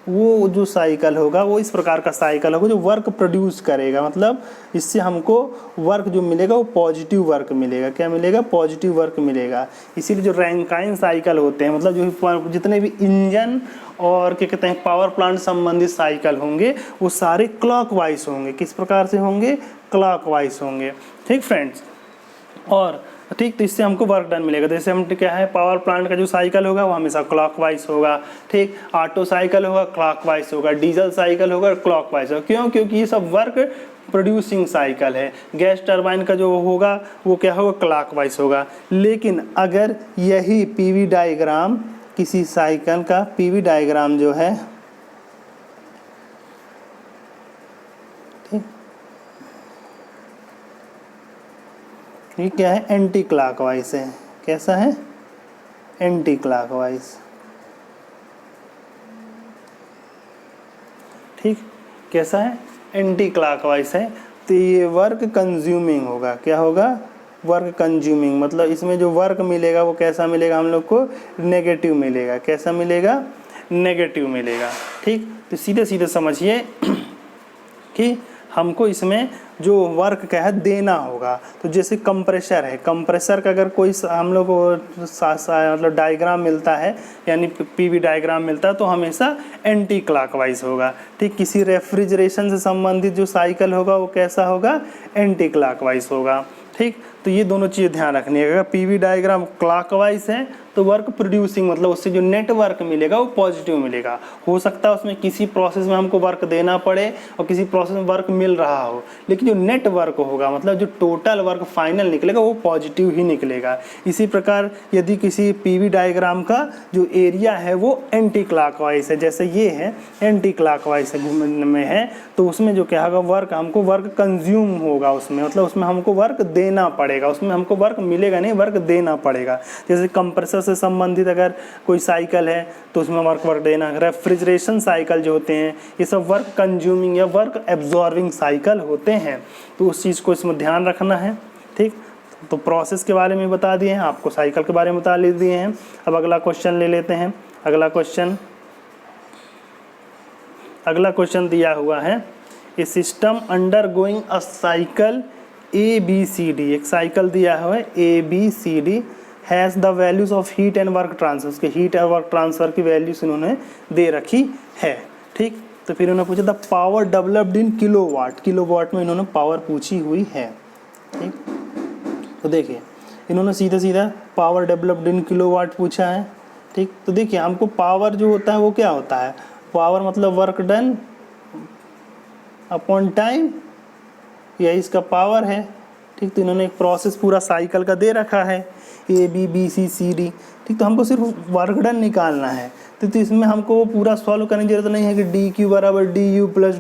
वो जो साइकिल होगा वो इस प्रकार का साइकिल होगा जो वर्क प्रोड्यूस करेगा। मतलब इससे हमको वर्क जो मिलेगा वो पॉजिटिव वर्क मिलेगा। क्या मिलेगा, पॉजिटिव वर्क मिलेगा। इसीलिए जो रैंकाइन साइकिल होते हैं, मतलब जो जितने भी इंजन और क्या कहते हैं पावर प्लांट संबंधित साइकिल होंगे वो सारे क्लॉकवाइज होंगे। किस प्रकार से होंगे, क्लॉकवाइज होंगे। ठीक फ्रेंड्स, और ठीक। तो इससे हमको वर्क डन मिलेगा। जैसे हम क्या है, पावर प्लांट का जो साइकिल होगा वो हमेशा क्लॉकवाइज होगा, ठीक। ऑटो साइकिल होगा क्लॉकवाइज होगा, डीजल साइकिल होगा क्लॉकवाइज होगा। क्यों? क्योंकि ये सब वर्क प्रोड्यूसिंग साइकिल है। गैस टरबाइन का जो होगा वो क्या होगा, क्लॉकवाइज होगा। लेकिन अगर यही पीवी डायग्राम, किसी साइकिल का पीवी डायग्राम जो है, ठीक, ये क्या है, एंटी क्लॉकवाइज है। कैसा है? एंटी क्लॉकवाइज, ठीक। कैसा है? एंटी क्लॉकवाइज है। तो ये वर्क कंज्यूमिंग होगा। क्या होगा? Work consuming. मतलब इसमें जो वर्क मिलेगा वो कैसा मिलेगा हम लोग को? नेगेटिव मिलेगा। कैसा मिलेगा? नेगेटिव मिलेगा, ठीक। तो सीधे सीधे समझिए कि हमको इसमें जो वर्क क्या है, देना होगा। तो जैसे कंप्रेसर है, कंप्रेसर का अगर कोई हम लोग को मतलब डायग्राम मिलता है, यानी पीवी डायग्राम मिलता है, तो हमेशा एंटी क्लॉकवाइज होगा, ठीक। किसी रेफ्रिजरेशन से संबंधित जो साइकिल होगा वो कैसा होगा? एंटी क्लॉकवाइज होगा, ठीक। तो ये दोनों चीज़ ध्यान रखनी है। अगर पीवी डायग्राम क्लॉकवाइज है तो वर्क प्रोड्यूसिंग, मतलब उससे जो नेट वर्क मिलेगा वो पॉजिटिव मिलेगा। हो सकता है उसमें किसी प्रोसेस में हमको वर्क देना पड़े और किसी प्रोसेस में वर्क मिल रहा हो, लेकिन जो नेट वर्क होगा, मतलब जो टोटल वर्क फाइनल निकलेगा वो पॉजिटिव ही निकलेगा। इसी प्रकार यदि किसी पीवी डायग्राम का जो एरिया है वो एंटी क्लॉकवाइज है, जैसे ये है एंटी क्लॉकवाइज है, घूमने में है, तो उसमें जो क्या होगा, वर्क हमको वर्क कंज्यूम होगा उसमें, मतलब उसमें हमको वर्क देना पड़ेगा। उसमें हमको वर्क मिलेगा नहीं, वर्क देना पड़ेगा। जैसे कंप्रेसर से संबंधित अगर कोई साइकिल है तो उसमें वर्क देना। रेफ्रिजरेशन साइकिल जो होते हैं ये सब वर्क कंज्यूमिंग या वर्क एब्जॉर्बिंग साइकिल होते हैं। तो उस चीज़ को इसमें ध्यान रखना है, ठीक। तो प्रोसेस के बारे में बता दिए हैं, आपको साइकिल के बारे में बता दिए हैं। अब अगला क्वेश्चन ले लेते हैं। अगला क्वेश्चन दिया हुआ है, a system undergoing a cycle ABCD, एक साइकिल दिया हुआ है ABCD has the values of heat and work transfer. उसके हीट और वर्क ट्रांसफर की वैल्यूज इन्होंने दे रखी है, ठीक। तो फिर उन्होंने पूछा the power developed in kilowatt, kilowatt में इन्होंने पावर पूछी हुई है, ठीक। तो देखिए इन्होंने सीधा सीधा पावर डेवलप्ड इन किलोवाट पूछा है, ठीक। तो देखिए हमको पावर जो होता है वो क्या होता है, पावर मतलब वर्क डन अपॉन टाइम, यही इसका पावर है, ठीक। तो इन्होंने एक प्रोसेस पूरा साइकिल का दे रखा है ABCD, ठीक। तो हमको सिर्फ वर्क डन निकालना है। तो इसमें हमको वो पूरा सॉल्व करने की जरूरत नहीं है कि DQ बराबर DU प्लस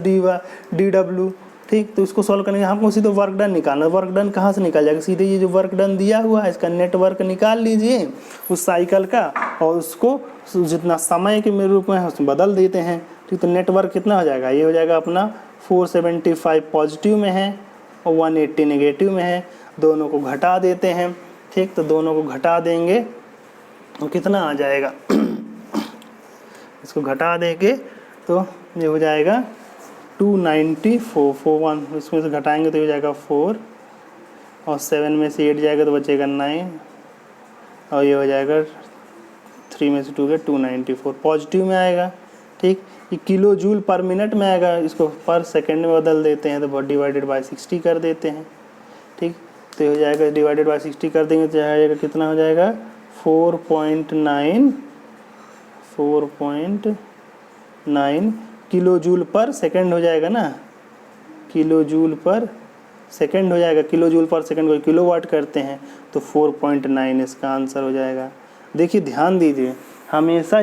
DW, ठीक। तो इसको सॉल्व करने के हमको सीधे वर्क डन निकालना है। वर्क डन कहाँ से निकाल जाएगा? सीधे ये जो वर्क डन दिया हुआ है इसका नेटवर्क निकाल लीजिए उस साइकिल का, और उसको जितना समय के रूप में है उसमें बदल देते हैं, ठीक। तो नेटवर्क कितना हो जाएगा? ये हो जाएगा अपना 475 पॉजिटिव में है और 180 नेगेटिव में है। दोनों को घटा देते हैं, ठीक। तो दोनों को घटा देंगे तो कितना आ जाएगा? इसको घटा देंगे तो ये हो जाएगा 294, इसमें से घटाएंगे तो ये हो जाएगा 4 और 7 में से 8 जाएगा तो बचेगा 9 और ये हो जाएगा 3 में से 2 गया 294 पॉजिटिव में आएगा, ठीक। ये किलो जूल पर मिनट में आएगा, इसको पर सेकंड में बदल देते हैं तो डिवाइडेड बाय 60 कर देते हैं, ठीक। तो हो जाएगा डिवाइडेड बाय 60 कर देंगे तो जाएगा कितना हो जाएगा 4.9 किलो जूल पर सेकंड हो जाएगा ना, किलो जूल पर सेकंड हो जाएगा। किलो जूल पर सेकंड को किलोवाट करते हैं तो 4.9 इसका आंसर हो जाएगा। देखिए ध्यान दीजिए, हमेशा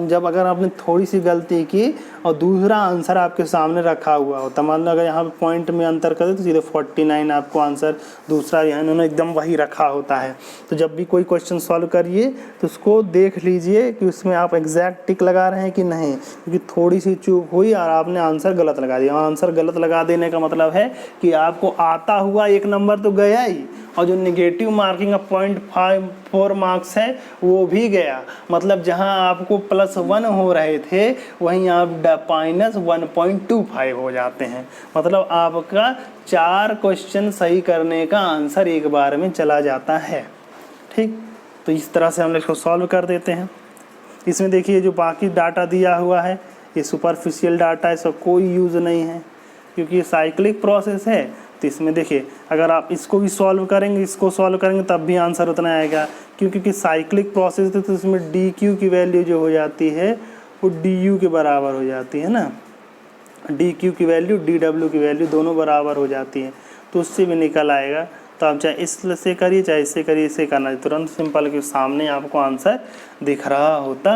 जब अगर आपने थोड़ी सी गलती की और दूसरा आंसर आपके सामने रखा हुआ हो, तो मान लो अगर यहाँ पे पॉइंट में अंतर करें तो सीधे 49 आपको आंसर दूसरा यहाँ इन्होंने एकदम वही रखा होता है। तो जब भी कोई क्वेश्चन सॉल्व करिए तो उसको देख लीजिए कि उसमें आप एग्जैक्ट टिक लगा रहे हैं कि नहीं, क्योंकि थोड़ी सी चूक हुई और आपने आंसर गलत लगा दिया। आंसर गलत लगा देने का मतलब है कि आपको आता हुआ 1 नंबर तो गया ही, और जो नेगेटिव मार्किंग का 0.54 मार्क्स है वो भी गया। मतलब जहां आपको +1 हो रहे थे वहीं आप -1.25 हो जाते हैं। मतलब आपका 4 क्वेश्चन सही करने का आंसर एक बार में चला जाता है, ठीक। तो इस तरह से हम लोग इसको सॉल्व कर देते हैं। इसमें देखिए जो बाकी डाटा दिया हुआ है ये सुपरफिशियल डाटा है, इसका कोई यूज़ नहीं है क्योंकि ये साइक्लिक प्रोसेस है। तो इसमें देखिए अगर आप इसको भी सॉल्व करेंगे, इसको सॉल्व करेंगे, तब भी आंसर उतना आएगा, क्योंकि साइक्लिक प्रोसेस है तो इसमें डी क्यू की वैल्यू जो हो जाती है वो डी यू के बराबर हो जाती है ना, डी क्यू की वैल्यू डी डब्ल्यू की वैल्यू दोनों बराबर हो जाती है, तो उससे भी निकल आएगा। तो आप चाहे इससे करिए चाहे इससे करिए, इससे करना है तुरंत सिंपल के सामने आपको आंसर दिख रहा होता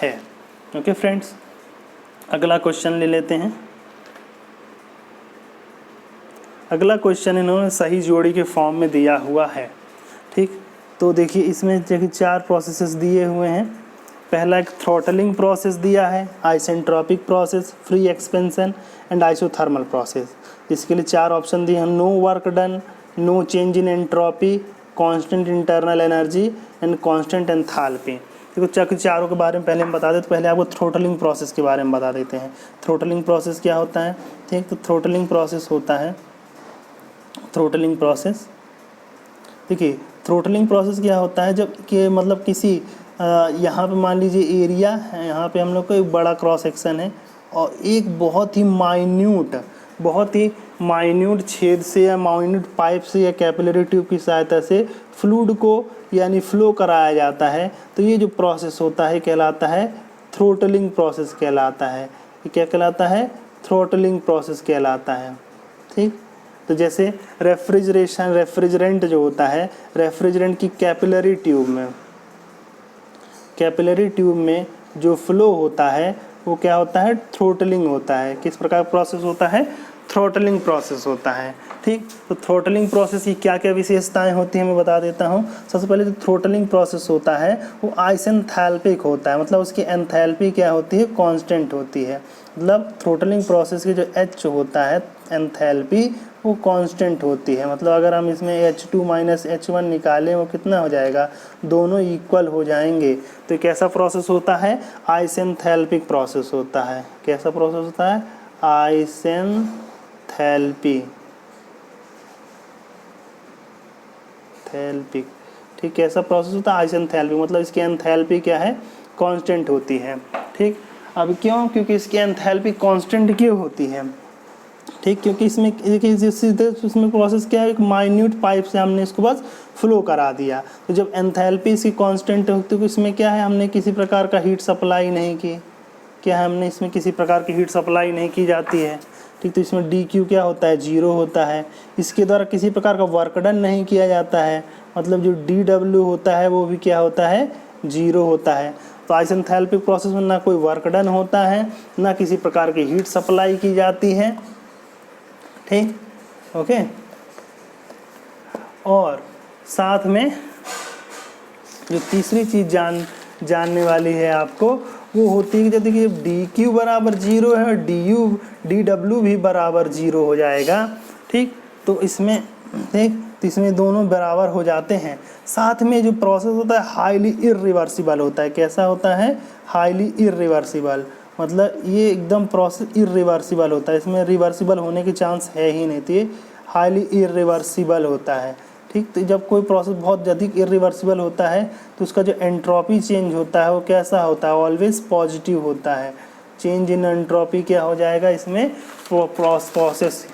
है। ओके फ्रेंड्स, अगला क्वेश्चन ले लेते हैं। अगला क्वेश्चन इन्होंने सही जोड़ी के फॉर्म में दिया हुआ है। ठीक, तो देखिए इसमें देखिए 4 प्रोसेसेस दिए हुए हैं। पहला एक थ्रॉटलिंग प्रोसेस दिया है, isentropic process, free expansion and isothermal process. इसके लिए 4 ऑप्शन दिए हैं, no work done, no change in entropy, constant internal energy and constant enthalpy. देखो चारों के बारे में पहले हम बता देते, पहले आपको थ्रॉटलिंग प्रोसेस के बारे में बता देते हैं। थ्रॉटलिंग प्रोसेस क्या होता है? ठीक, तो थ्रॉटलिंग प्रोसेस होता है, थ्रॉटलिंग प्रोसेस देखिए थ्रॉटलिंग प्रोसेस क्या होता है, जब कि मतलब किसी यहाँ पे मान लीजिए एरिया है, यहाँ पे हम लोग को एक बड़ा क्रॉस सेक्शन है और एक बहुत ही माइन्यूट छेद से या माइन्यूट पाइप से या कैपिलरी ट्यूब की सहायता से फ्लूइड को यानी फ्लो कराया जाता है। तो ये जो प्रोसेस होता है कहलाता है थ्रॉटलिंग प्रोसेस कहलाता है। ये क्या कहलाता है? थ्रॉटलिंग प्रोसेस कहलाता है। ठीक, तो जैसे रेफ्रिजरेंट जो होता है, रेफ्रिजरेंट की कैपिलरी ट्यूब में जो फ्लो होता है वो क्या होता है? थ्रॉटलिंग होता है। किस प्रकार प्रोसेस होता है? थ्रॉटलिंग प्रोसेस होता है। ठीक, तो थ्रॉटलिंग प्रोसेस की क्या क्या विशेषताएं होती हैं मैं बता देता हूँ। सबसे पहले जो थ्रॉटलिंग प्रोसेस होता है वो आइसेंथैल्पिक होता है, मतलब उसकी एंथैल्पी क्या होती है? कांस्टेंट होती है। मतलब थ्रॉटलिंग प्रोसेस की जो एच होता है एंथैल्पी वो कांस्टेंट होती है। मतलब अगर हम इसमें H2 माइनस H1 निकालें वो कितना हो जाएगा? दोनों इक्वल हो जाएंगे। तो कैसा प्रोसेस होता है? आइसेंथैल्पिक प्रोसेस होता है। कैसा प्रोसेस होता है? आइसेंथैल्पिक। ठीक, कैसा प्रोसेस होता है? आइसेंथैल्पिक, मतलब इसकी एंथैल्पी क्या है? कांस्टेंट होती है। ठीक, अब क्यों? क्योंकि इसकी एंथैल्पी कांस्टेंट क्यों होती है? ठीक, क्योंकि इसमें प्रोसेस क्या है? एक माइन्यूट पाइप से हमने इसको बस फ्लो करा दिया। तो जब एंथैल्पी इसकी कांस्टेंट होती है तो इसमें क्या है? हमने किसी प्रकार का हीट सप्लाई नहीं की। क्या है? हमने इसमें किसी प्रकार की हीट सप्लाई नहीं की जाती है। ठीक, तो इसमें डी क्यू क्या होता है? 0 होता है। इसके द्वारा किसी प्रकार का वर्क डन नहीं किया जाता है, मतलब जो डी डब्ल्यू होता है वो भी क्या होता है? 0 होता है। तो आइसेंथैल्पिक प्रोसेस में ना कोई वर्क डन होता है, ना किसी प्रकार की हीट सप्लाई की जाती है। ठीक, ओके। और साथ में जो तीसरी चीज़ जानने वाली है आपको वो होती है कि जब देखिए डी क्यू बराबर 0 है और डी डब्ल्यू भी बराबर 0 हो जाएगा। ठीक, तो इसमें ठीक, तो इसमें दोनों बराबर हो जाते हैं। साथ में जो प्रोसेस होता है हाईली इर्रिवर्सिबल होता है। कैसा होता है? हाईली इर्रिवर्सिबल, मतलब ये एकदम प्रोसेस इर्रिवर्सिबल होता है, इसमें रिवर्सिबल होने के चांस है ही नहीं, तो ये हाईली इर्रिवर्सिबल होता है। ठीक, तो जब कोई प्रोसेस बहुत अधिक इर्रिवर्सिबल होता है तो उसका जो एंट्रोपी चेंज होता है वो कैसा होता है? ऑलवेज पॉजिटिव होता है। चेंज इन एंट्रोपी क्या हो जाएगा इसमें? प्रोसेस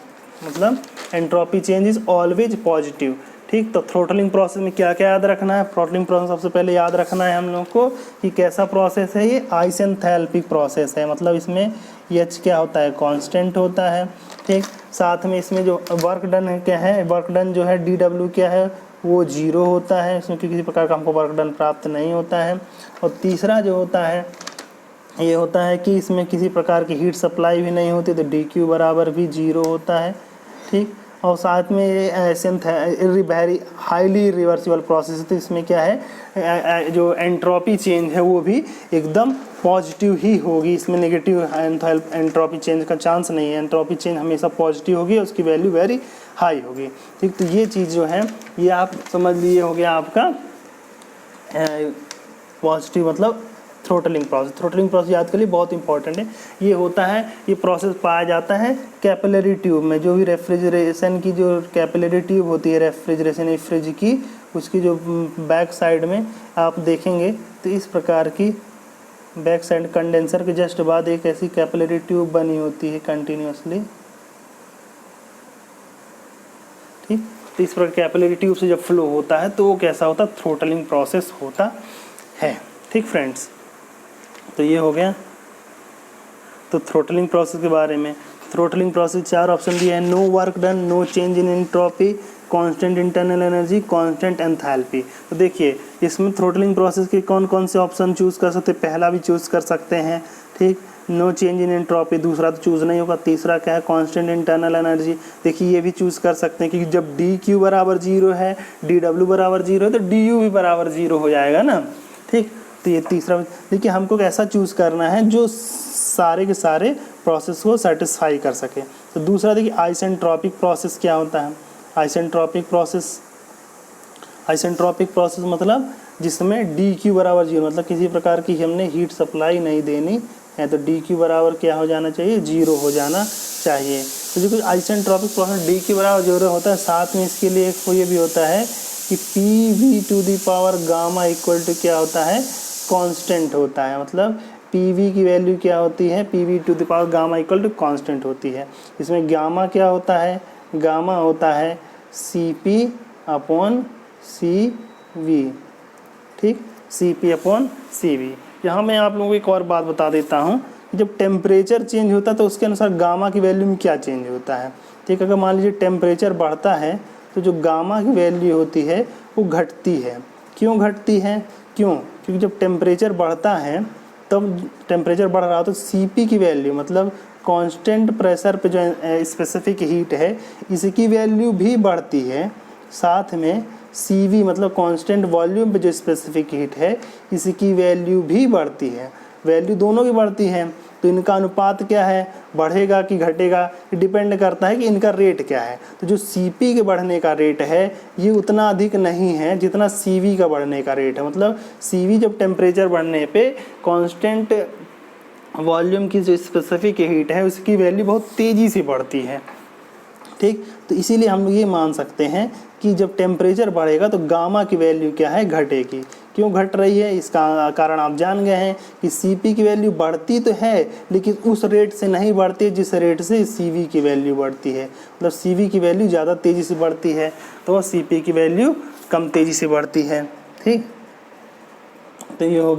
मतलब entropy change is always positive. ठीक, तो थ्रॉटलिंग प्रोसेस में क्या क्या याद रखना है? थ्रॉटलिंग प्रोसेस सबसे पहले याद रखना है हम लोग को कि कैसा प्रोसेस है? ये आइसेंथैल्पिक प्रोसेस है, मतलब इसमें एच क्या होता है? कांस्टेंट होता है। ठीक, साथ में इसमें जो वर्क डन है क्या है? वर्क डन जो है डी डब्ल्यू क्या है? वो 0 होता है, इसमें किसी प्रकार का हमको वर्क डन प्राप्त नहीं होता है। और तीसरा जो होता है ये होता है कि इसमें किसी प्रकार की हीट सप्लाई भी नहीं होती, तो डी क्यू बराबर भी 0 होता है। ठीक, और साथ में ये वेरी हाईली रिवर्सिबल प्रोसेस है, तो इसमें क्या है? जो एंट्रोपी चेंज है वो भी एकदम पॉजिटिव ही होगी, इसमें नेगेटिव एंट्रोपी चेंज का चांस नहीं है। एंट्रोपी चेंज हमेशा पॉजिटिव होगी, उसकी वैल्यू वेरी हाई होगी। ठीक, तो ये चीज़ जो है ये आप समझ लिए हो गया आपका पॉजिटिव मतलब थ्रॉटलिंग प्रोसेस। थ्रॉटलिंग प्रोसेस याद कर लिए, बहुत इंपॉर्टेंट है। ये होता है, ये प्रोसेस पाया जाता है कैपिलरी ट्यूब में। जो भी रेफ्रिजरेशन की जो कैपिलरी ट्यूब होती है रेफ्रिजरेशन फ्रिज की, उसकी जो बैक साइड में आप देखेंगे तो इस प्रकार की बैक साइड कंडेंसर के जस्ट बाद एक ऐसी कैपिलरी ट्यूब बनी होती है कंटिन्यूसली। तो इस प्रकार कैपिलरी ट्यूब से जब फ्लो होता है तो वो कैसा होता है, थ्रोटलिंग प्रोसेस होता है। ठीक फ्रेंड्स, तो ये हो गया तो थ्रोटलिंग प्रोसेस के बारे में। थ्रोटलिंग प्रोसेस 4 ऑप्शन दिए हैं, no work done, no change in entropy, constant internal energy, constant enthalpy. तो देखिए इसमें थ्रोटलिंग प्रोसेस के कौन कौन से ऑप्शन चूज़ कर सकते हैं, पहला भी चूज़ कर सकते हैं, ठीक, नो चेंज इन एंट्रोपी, दूसरा तो चूज़ नहीं होगा, तीसरा क्या है, कांस्टेंट इंटरनल एनर्जी। देखिए ये भी चूज़ कर सकते हैं क्योंकि जब डी क्यू बराबर 0 है, डी डब्ल्यू बराबर 0 है, तो डी यू भी बराबर 0 हो जाएगा ना। ठीक, तो ये तीसरा। देखिए हमको ऐसा चूज़ करना है जो सारे के सारे प्रोसेस को सेटिस्फाई कर सके। तो दूसरा देखिए आइसेंट्रोपिक प्रोसेस क्या होता है। आइसेंट्रोपिक प्रोसेस मतलब जिसमें डी क्यू बराबर 0, मतलब किसी प्रकार की हमने हीट सप्लाई नहीं देनी है, तो डी क्यू बराबर क्या हो जाना चाहिए, 0 हो जाना चाहिए। तो जो कुछ आइसेंट्रोपिक प्रोसेस डी क्यू बराबर 0 होता है, साथ में इसके लिए एक ये भी होता है कि P V to the power gamma equal to क्या होता है, कांस्टेंट होता है। मतलब पी वी की वैल्यू क्या होती है, P V to the power gamma equal to constant होती है। इसमें गामा क्या होता है, गामा होता है C P upon C V. ठीक, C P upon C V. यहाँ मैं आप लोगों को एक और बात बता देता हूँ, जब टेम्परेचर चेंज होता है तो उसके अनुसार गामा की वैल्यू में क्या चेंज होता है। ठीक, अगर मान लीजिए टेम्परेचर बढ़ता है तो जो गामा की वैल्यू होती है वो घटती है। क्यों घटती है, क्योंकि जब टेम्परेचर बढ़ता है, तब टेम्परेचर बढ़ रहा हो तो Cp की वैल्यू, मतलब कांस्टेंट प्रेशर पे जो स्पेसिफिक हीट है, इसकी वैल्यू भी बढ़ती है। साथ में Cv मतलब कांस्टेंट वॉल्यूम पे जो स्पेसिफिक हीट है, इसकी वैल्यू भी बढ़ती है। वैल्यू दोनों की बढ़ती है, तो इनका अनुपात क्या है, बढ़ेगा कि घटेगा, डिपेंड करता है कि इनका रेट क्या है। तो जो Cp के बढ़ने का रेट है ये उतना अधिक नहीं है जितना Cv का बढ़ने का रेट है। मतलब Cv जब टेम्परेचर बढ़ने पे कांस्टेंट वॉल्यूम की जो स्पेसिफिक हीट है उसकी वैल्यू बहुत तेज़ी से बढ़ती है। ठीक, तो इसीलिए हम लोग ये मान सकते हैं कि जब टेम्परेचर बढ़ेगा तो गामा की वैल्यू क्या है, घटेगी। क्यों घट रही है, इसका कारण आप जान गए हैं कि Cp की वैल्यू बढ़ती तो है लेकिन उस रेट से नहीं बढ़ती जिस रेट से Cv की वैल्यू बढ़ती है। मतलब Cv की वैल्यू ज़्यादा तेज़ी से बढ़ती है तो Cp की वैल्यू कम तेज़ी से बढ़ती है। ठीक, तो ये हो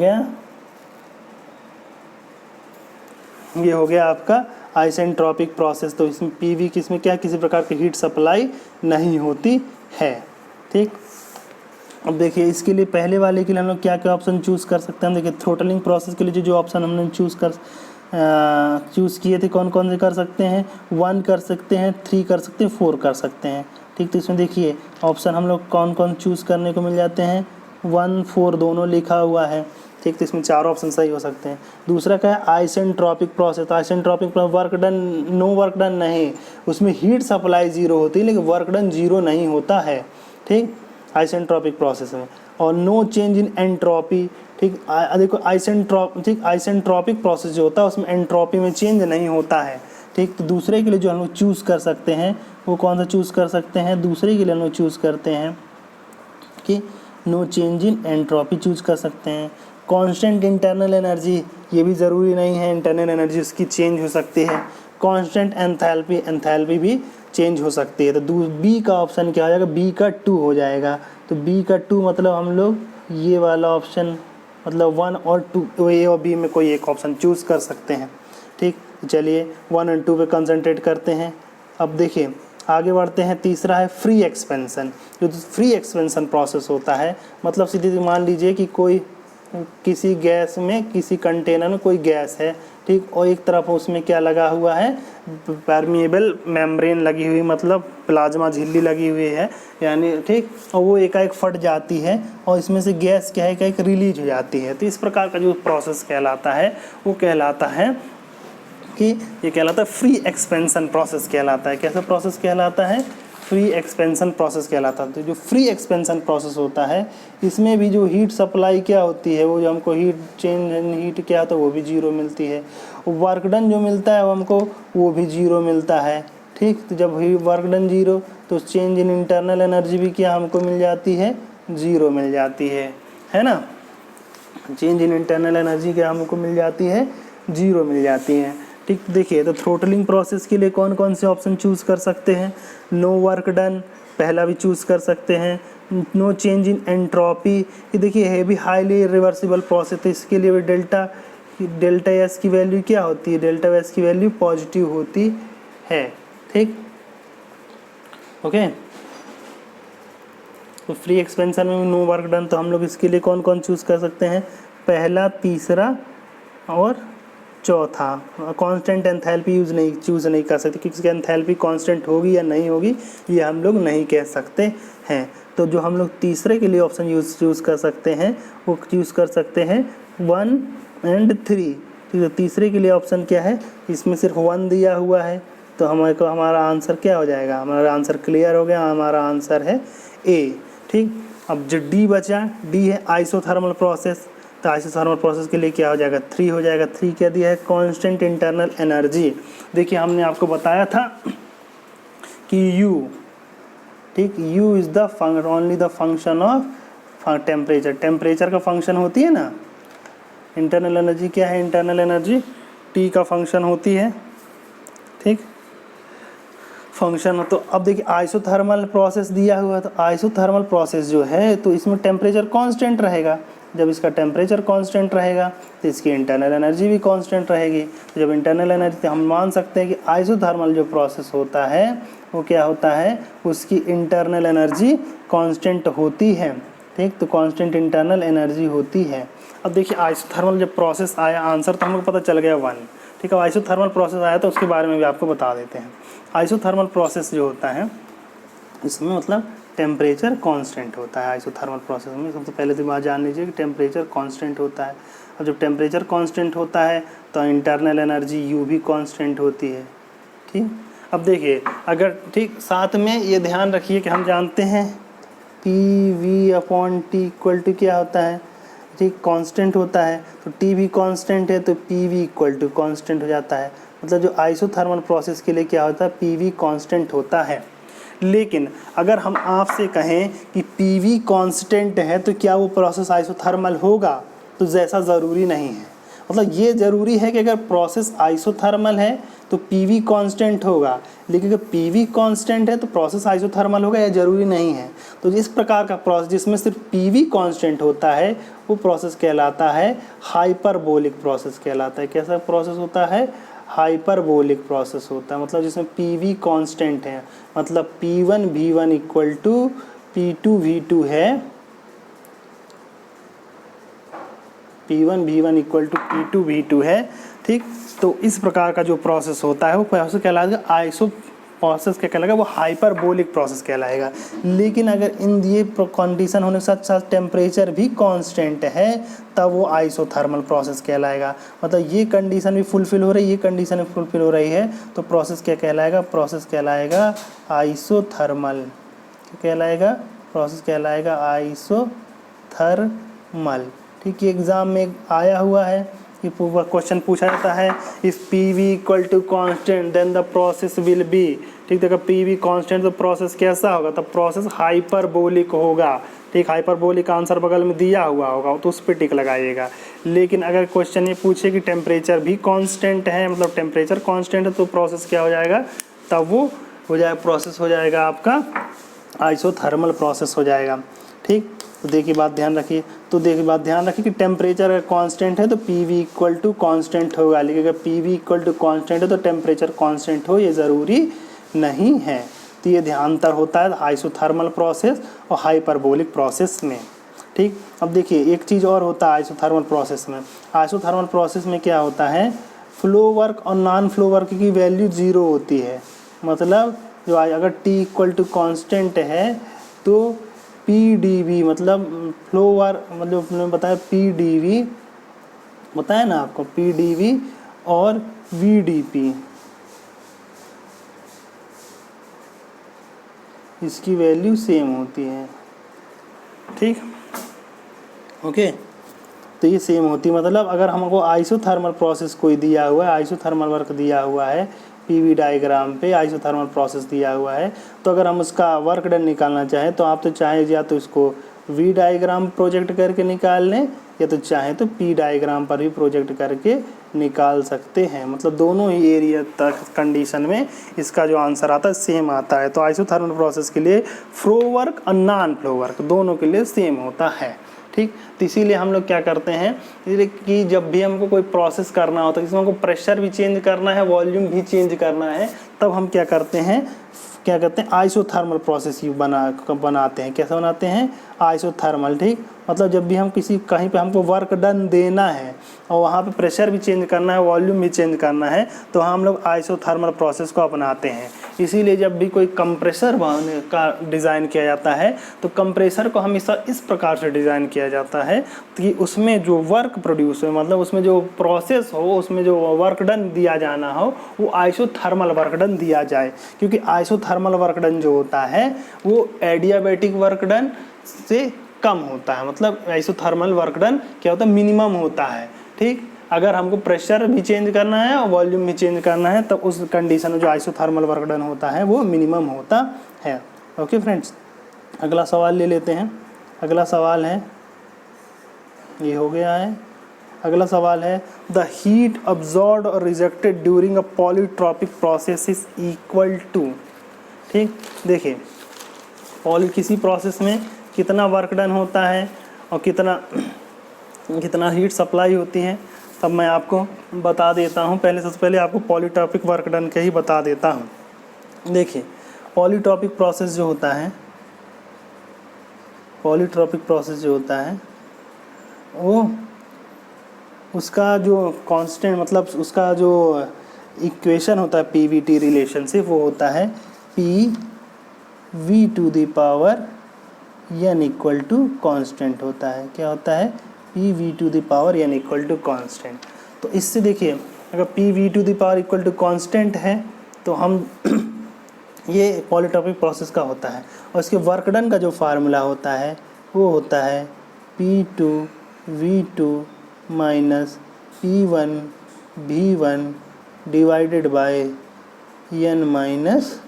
गया आपका आइसेंट्रोपिक प्रोसेस। तो इसमें पीवी किसमें क्या, किसी प्रकार की हीट सप्लाई नहीं होती है। ठीक, अब देखिए इसके लिए पहले वाले के लिए हम लोग क्या क्या ऑप्शन चूज़ कर सकते हैं। देखिए थ्रोटलिंग प्रोसेस के लिए जो ऑप्शन हमने चूज़ किए थे, कौन कौन से कर सकते हैं, 1 कर सकते हैं, 3 कर सकते हैं, 4 कर सकते हैं। ठीक, तो इसमें देखिए ऑप्शन हम लोग कौन कौन चूज़ करने को मिल जाते हैं, 1, 4 दोनों लिखा हुआ है। ठीक, तो इसमें 4 ऑप्शन सही हो सकते हैं। दूसरा क्या है, isentropic process. Isentropic work done, no work done नहीं, उसमें हीट सप्लाई 0 होती है लेकिन वर्क डन 0 नहीं होता है। ठीक, आइसेंट्रोपिक प्रोसेस में। और नो चेंज इन एंट्रोपी। ठीक, देखो आइसेंट्रोपिक प्रोसेस जो होता है उसमें एंट्रोपी में चेंज नहीं होता है। ठीक, तो दूसरे के लिए जो हम लोग चूज़ कर सकते हैं वो कौन सा चूज़ कर सकते हैं, दूसरे के लिए हम लोग चूज़ करते हैं कि no change in entropy choose कर सकते हैं। कांस्टेंट इंटरनल एनर्जी, ये भी ज़रूरी नहीं है इंटरनल एनर्जी उसकी चेंज हो सकती है। कांस्टेंट एंथैल्पी भी चेंज हो सकती है। तो बी का ऑप्शन क्या हो जाएगा, बी का 2 हो जाएगा। तो बी का 2 मतलब हम लोग ये वाला ऑप्शन, मतलब 1 और 2, ए और बी में कोई एक ऑप्शन चूज़ कर सकते हैं। ठीक, चलिए 1 और 2 पे कंसंट्रेट करते हैं। अब देखिए आगे बढ़ते हैं। तीसरा है फ्री एक्सपेंशन। जो फ्री एक्सपेंशन प्रोसेस होता है, मतलब सीधे मान लीजिए कि कोई किसी गैस में, किसी कंटेनर में कोई गैस है, ठीक, और एक तरफ उसमें क्या लगा हुआ है, परमिएबल मेम्ब्रेन लगी हुई, मतलब प्लाज्मा झिल्ली लगी हुई है यानी, ठीक, और वो एकाएक फट जाती है और इसमें से गैस क्या है एकाएक रिलीज हो जाती है। तो इस प्रकार का जो प्रोसेस कहलाता है वो कहलाता है कि ये कहलाता है फ्री एक्सपेंशन प्रोसेस कहलाता है। कैसा प्रोसेस कहलाता है, फ्री एक्सपेंशन प्रोसेस कहलाता है। तो जो फ्री एक्सपेंशन प्रोसेस होता है इसमें भी जो हीट सप्लाई क्या होती है, वो जो हमको हीट चेंज हीट क्या होता है वो भी 0 मिलती है। वर्क डन जो मिलता है वो हमको वो भी 0 मिलता है। ठीक, तो जब वर्क डन 0 तो चेंज इन इंटरनल एनर्जी भी क्या हमको मिल जाती है, 0 मिल जाती है ना। चेंज इन इंटरनल एनर्जी क्या हमको मिल जाती है, 0 मिल जाती है। ठीक, देखिए तो थ्रोटलिंग प्रोसेस के लिए कौन कौन से ऑप्शन चूज़ कर सकते हैं, नो वर्क डन, पहला भी चूज़ कर सकते हैं। नो चेंज इन एंट्रोपी, ये देखिए है भी हाईली रिवर्सिबल प्रोसेस, तो इसके लिए भी डेल्टा एस की वैल्यू क्या होती है, डेल्टा एस की वैल्यू पॉजिटिव होती है। ठीक, ओके। तो फ्री एक्सपेंशन में नो वर्क डन, तो हम लोग इसके लिए कौन कौन चूज़ कर सकते हैं, पहला, तीसरा और चौथा। कांस्टेंट एंथैल्पी चूज़ नहीं कर सकते, क्योंकि इसकी एंथैल्पी कांस्टेंट होगी या नहीं होगी ये हम लोग नहीं कह सकते हैं। तो जो हम लोग तीसरे के लिए ऑप्शन चूज़ कर सकते हैं वो चूज़ कर सकते हैं 1 और 3। ठीक है, तीसरे के लिए ऑप्शन क्या है, इसमें सिर्फ 1 दिया हुआ है, तो हमारा आंसर क्या हो जाएगा, हमारा आंसर क्लियर हो गया, हमारा आंसर है ए। ठीक, अब जो डी बचा, डी है आइसोथर्मल प्रोसेस, तो आइसोथर्मल प्रोसेस के लिए क्या हो जाएगा, 3 हो जाएगा। 3 क्या दिया है, कांस्टेंट इंटरनल एनर्जी। देखिए हमने आपको बताया था कि U, ठीक, U is the only the function of temperature, temperature का फंक्शन होती है ना। इंटरनल एनर्जी क्या है, इंटरनल एनर्जी T का फंक्शन होती है। ठीक, फंक्शन। तो अब देखिए आइसोथर्मल प्रोसेस दिया हुआ है, तो आइसोथर्मल प्रोसेस जो है तो इसमें टेम्परेचर कांस्टेंट रहेगा। जब इसका टेम्परेचर कांस्टेंट रहेगा तो इसकी इंटरनल एनर्जी भी कांस्टेंट रहेगी। तो जब इंटरनल एनर्जी, तो हम मान सकते हैं कि आइसोथर्मल जो प्रोसेस होता है वो क्या होता है, उसकी इंटरनल एनर्जी कांस्टेंट होती है। ठीक, तो कांस्टेंट इंटरनल एनर्जी होती है। अब देखिए आइसोथर्मल जब प्रोसेस आया, आंसर तो हमको पता चल गया 1। ठीक है, आइसोथर्मल प्रोसेस आया तो उसके बारे में भी आपको बता देते हैं। आइसोथर्मल प्रोसेस जो होता है इसमें मतलब टेम्परेचर कांस्टेंट होता है। आइसोथर्मल प्रोसेस में सबसे पहले तो बात जान लीजिए कि टेम्परेचर कांस्टेंट होता है। और जब टेम्परेचर कांस्टेंट होता है तो इंटरनल एनर्जी U भी कांस्टेंट होती है। ठीक, अब देखिए अगर, ठीक, साथ में ये ध्यान रखिए कि हम जानते हैं PV/T इक्वल टू क्या होता है, ठीक, कांस्टेंट होता है। तो T भी कांस्टेंट है तो PV इक्वल टू कांस्टेंट हो जाता है। मतलब जो आइसोथर्मल प्रोसेस के लिए क्या होता है, PV कांस्टेंट होता है। लेकिन अगर हम आपसे कहें कि PV कांस्टेंट है तो क्या वो प्रोसेस आइसोथर्मल होगा, तो जैसा ज़रूरी नहीं है। मतलब ये ज़रूरी है कि अगर प्रोसेस आइसोथर्मल है तो PV कांस्टेंट होगा, लेकिन अगर PV कांस्टेंट है तो प्रोसेस आइसोथर्मल होगा, यह ज़रूरी नहीं है। तो इस प्रकार का प्रोसेस जिसमें सिर्फ PV कांस्टेंट होता है वो प्रोसेस कहलाता है हाइपरबोलिक प्रोसेस कहलाता है। कैसा प्रोसेस होता है, हाइपरबोलिक प्रोसेस होता है। मतलब जिसमें PV कांस्टेंट है, मतलब P1V1 इक्वल टू P2V2 है, P1V1 इक्वल टू P2V2 है। ठीक, तो इस प्रकार का जो प्रोसेस होता है वो प्रोसेस कहलाएगा आइसो प्रोसेस क्या कहलाएगा, वो हाइपरबोलिक प्रोसेस कहलाएगा। लेकिन अगर इन ये कंडीशन होने के साथ साथ टेम्परेचर भी कांस्टेंट है तब वो आइसोथर्मल प्रोसेस कहलाएगा। मतलब ये कंडीशन भी फुलफिल हो रही है, ये कंडीशन भी फुलफिल हो रही है, तो प्रोसेस क्या कहलाएगा, प्रोसेस कहलाएगा आइसोथर्मल। क्या कहलाएगा, प्रोसेस कहलाएगा आइसोथर्मल। ठीक, ये एग्ज़ाम में आया हुआ है, ये पूरा क्वेश्चन पूछा जाता है, if PV equal to constant then the process will be. ठीक, देखो PV कांस्टेंट तो प्रोसेस कैसा होगा, तब प्रोसेस हाइपरबोलिक होगा। ठीक, हाइपरबोलिक आंसर बगल में दिया हुआ होगा तो उस पर टिक लगाइएगा। लेकिन अगर क्वेश्चन ये पूछे कि टेम्परेचर भी कांस्टेंट है, मतलब टेम्परेचर कांस्टेंट है, तो प्रोसेस क्या हो जाएगा, तब वो हो जाएगा, प्रोसेस हो जाएगा आपका आइसोथर्मल प्रोसेस हो जाएगा। ठीक, तो देखिए बात ध्यान रखिए, कि टेम्परेचर अगर कांस्टेंट है तो PV इक्वल टू कांस्टेंट होगा, लेकिन अगर PV इक्वल टू कांस्टेंट है तो टेम्परेचर कांस्टेंट हो, ये ज़रूरी नहीं है। तो ये ध्यान अंतर होता है आइसोथर्मल प्रोसेस और हाइपरबोलिक प्रोसेस में। ठीक, अब देखिए एक चीज़ और होता है आइसोथर्मल प्रोसेस में। आइसोथर्मल प्रोसेस में क्या होता है, फ्लो वर्क और नॉन फ्लो वर्क की वैल्यू 0 होती है। मतलब जो अगर T इक्वल टू कांस्टेंट है तो PdV, मतलब फ्लो वर्क, मतलब मैंने बताया PdV, बताया ना आपको, PdV और VdP इसकी वैल्यू सेम होती है। ठीक, ओके, तो ये सेम होती है। मतलब अगर हमको आइसोथर्मल प्रोसेस कोई दिया हुआ है, आइसोथर्मल वर्क दिया हुआ है, PV डायग्राम पे आइसोथर्मल प्रोसेस दिया हुआ है, तो अगर हम उसका वर्क डन निकालना चाहें तो आप तो चाहे या तो इसको V डायग्राम प्रोजेक्ट करके निकाल लें या तो चाहे तो पी डायग्राम पर भी प्रोजेक्ट करके निकाल सकते हैं। मतलब दोनों ही एरिया तक कंडीशन में इसका जो आंसर आता है सेम आता है। तो आइसोथर्मल प्रोसेस के लिए फ्लो वर्क और नॉन फ्लो वर्क दोनों के लिए सेम होता है। ठीक, तो इसीलिए हम लोग क्या करते हैं कि जब भी हमको कोई प्रोसेस करना होता है, जिसमें हमको प्रेशर भी चेंज करना है, वॉल्यूम भी चेंज करना है, तब हम क्या करते हैं आइसोथर्मल प्रोसेस बनाते हैं। कैसे बनाते हैं? आइसोथर्मल। ठीक, मतलब जब भी हम कहीं पे हमको वर्क डन देना है और वहाँ पे प्रेशर भी चेंज करना है, वॉल्यूम भी चेंज करना है, तो हम लोग आइसोथर्मल प्रोसेस को अपनाते हैं। इसीलिए जब भी कोई कंप्रेसर का डिज़ाइन किया जाता है तो कंप्रेसर को हमेशा इस प्रकार से डिज़ाइन किया जाता है कि उसमें जो वर्क प्रोड्यूस हो, मतलब उसमें जो प्रोसेस हो, उसमें जो वर्क डन दिया जाना हो, वो आइसोथर्मल वर्क डन दिया जाए। क्योंकि आइसोथर्मल वर्क डन जो होता है वो एडियाबैटिक वर्क डन से कम होता है। मतलब आइसोथर्मल वर्क डन क्या होता है? मिनिमम होता है। ठीक, अगर हमको प्रेशर भी चेंज करना है और वॉल्यूम भी चेंज करना है, तब उस कंडीशन में जो आइसोथर्मल वर्क डन होता है वो मिनिमम होता है। ओके फ्रेंड्स, अगला सवाल ले लेते हैं। अगला सवाल है, ये हो गया है। अगला सवाल है द हीट अब्जॉर्ब्ड और rejected during a polytropic process is equal to. ठीक, देखिए किसी प्रोसेस में कितना वर्क डन होता है और कितना हीट सप्लाई होती है, तब मैं आपको बता देता हूँ। सबसे पहले आपको पॉलीट्रॉपिक वर्क डन के ही बता देता हूँ। देखिए पॉलीट्रॉपिक प्रोसेस जो होता है वो उसका जो कांस्टेंट, मतलब उसका जो इक्वेशन होता है पीवीटी रिलेशनशिप, वो होता है P to the power n equal to constant होता है। क्या होता है? P to the power n equal to constant. तो इससे देखिए, अगर P to the power equal to constant है तो हम ये पॉलीट्रॉपिक प्रोसेस का होता है। और इसके वर्क डन का जो फार्मूला होता है वो होता है P2V2 minus P1V1 divided by n minus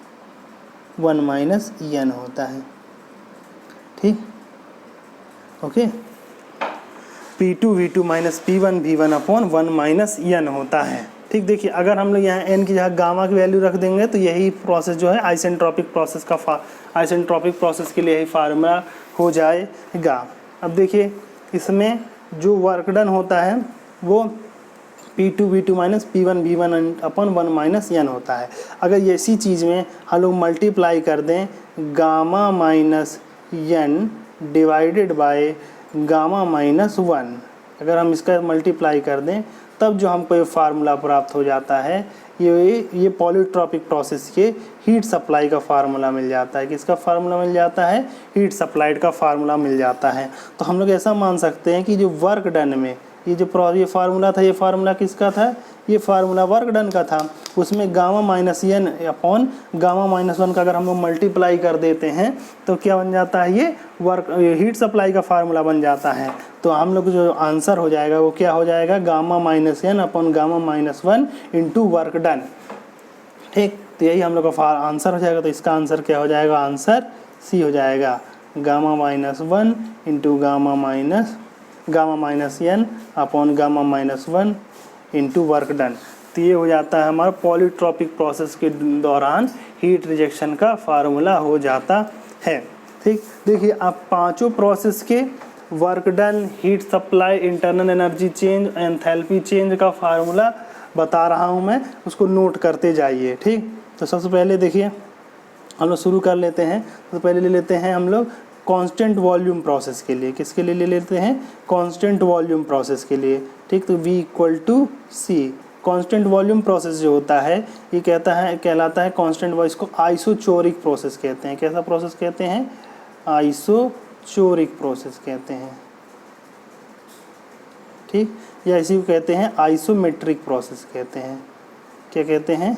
1 minus n होता है। ठीक, okay, P2V2 minus P1V1 upon 1 minus n होता है। ठीक, देखिए अगर हम लोग यहाँ n की जगह गामा की वैल्यू रख देंगे तो यही प्रोसेस जो है आइसेंट्रोपिक प्रोसेस के लिए यही फार्मूला हो जाएगा। अब देखिए इसमें जो वर्क डन होता है वो P2V2 minus P1V1 upon 1 minus n होता है। अगर इसी चीज़ में हम लोग मल्टीप्लाई कर दें gamma minus n divided by gamma minus 1, अगर हम इसका मल्टीप्लाई कर दें तब जो हमको ये फार्मूला प्राप्त हो जाता है, ये पॉलीट्रॉपिक प्रोसेस के हीट सप्लाई का फार्मूला मिल जाता है। किसका फार्मूला मिल जाता है? हीट सप्लाइड का फार्मूला मिल जाता है। तो हम लोग ऐसा मान सकते हैं कि जो वर्क डन में ये फार्मूला था, ये फार्मूला किसका था? ये फार्मूला वर्क डन का था। उसमें gamma minus n upon gamma minus 1 का अगर हम लोग मल्टीप्लाई कर देते हैं तो क्या बन जाता है? ये हीट सप्लाई का फार्मूला बन जाता है। तो हम लोग जो आंसर हो जाएगा वो क्या हो जाएगा? Gamma minus n upon gamma minus 1 into work done. ठीक, तो यही हम लोग का आंसर हो जाएगा। तो इसका आंसर क्या हो जाएगा? आंसर सी हो जाएगा, gamma minus 1 into gamma minus n upon gamma minus 1 into work done. तो ये हो जाता है हमारा पॉलीट्रॉपिक प्रोसेस के दौरान हीट रिजेक्शन का फार्मूला हो जाता है। ठीक, देखिए आप पांचों प्रोसेस के work done, heat supply, internal energy change, enthalpy change का फार्मूला बता रहा हूँ मैं, उसको नोट करते जाइए। ठीक, तो सबसे पहले देखिए हम लोग शुरू कर लेते हैं। तो पहले ले लेते हैं हम लोग कांस्टेंट वॉल्यूम प्रोसेस के लिए। किसके लिए ले लेते हैं? कांस्टेंट वॉल्यूम प्रोसेस के लिए। ठीक, तो V equal to C। Constant volume process जो होता है ये कहलाता है कांस्टेंट वॉल्यूम, इसको आइसोचोरिक प्रोसेस कहते हैं। कैसा प्रोसेस कहते हैं? आइसोचोरिक प्रोसेस कहते हैं। ठीक, या इसी को कहते हैं आइसोमेट्रिक प्रोसेस कहते हैं। क्या कहते हैं?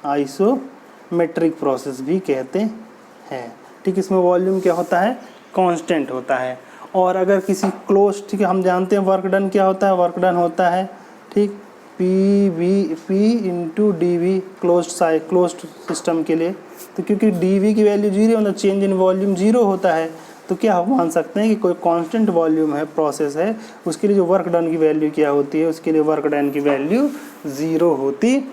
आइसोमेट्रिक प्रोसेस भी कहते हैं। ठीक, इसमें वॉल्यूम क्या होता है? कांस्टेंट होता है। और अगर किसी क्लोज, ठीक है, हम जानते हैं वर्क डन क्या होता है? वर्क डन होता है, ठीक, P into DV closed system के लिए। तो क्योंकि DV की वैल्यू 0 मतलब चेंज इन वॉल्यूम 0 होता है, तो क्या हम मान सकते हैं कि कोई कांस्टेंट वॉल्यूम है, प्रोसेस है, उसके लिए जो वर्क डन की वैल्यू क्या होती है, उसके लिए वर्क डन की वैल्यू 0 होती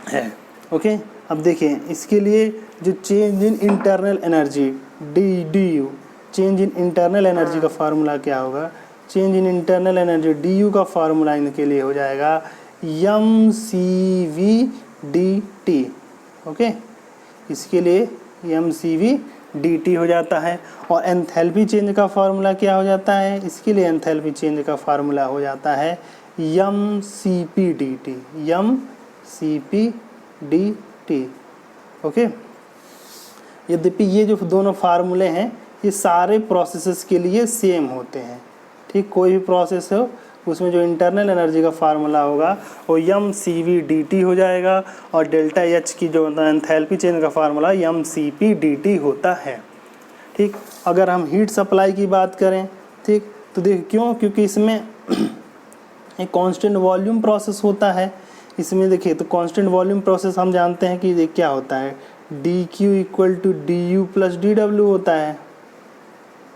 है। ओके, अब देखिए इसके लिए जो change in internal energy D you, change in internal energy का फार्मूला क्या होगा, change in internal energy D you का फार्मूला इनके लिए हो जाएगा mCV/dt। ओके, इसके लिए mCV/dt हो जाता है। और एंथैल्पी चेंज का फार्मूला क्या हो जाता है, इसके लिए एंथैल्पी चेंज का फार्मूला हो जाता है mCP/dt, mCP/dt। ओके, यद्यपि ये जो दोनों फार्मूले हैं ये सारे प्रोसेसेस के लिए सेम होते हैं। ठीक, कोई भी प्रोसेस हो उसमें जो इंटरनल एनर्जी का फार्मूला होगा वो mCV/dt हो जाएगा, और डेल्टा एच की जो एंथैल्पी चेंज का फार्मूला mCP/dt होता है। ठीक, अगर हम हीट सप्लाई की बात करें, ठीक, तो देखिए क्यों, क्योंकि इसमें एक कांस्टेंट वॉल्यूम प्रोसेस होता है। इसमें देखिए तो कांस्टेंट वॉल्यूम प्रोसेस हम जानते हैं कि ये क्या होता है, dq equal to du plus dw होता है।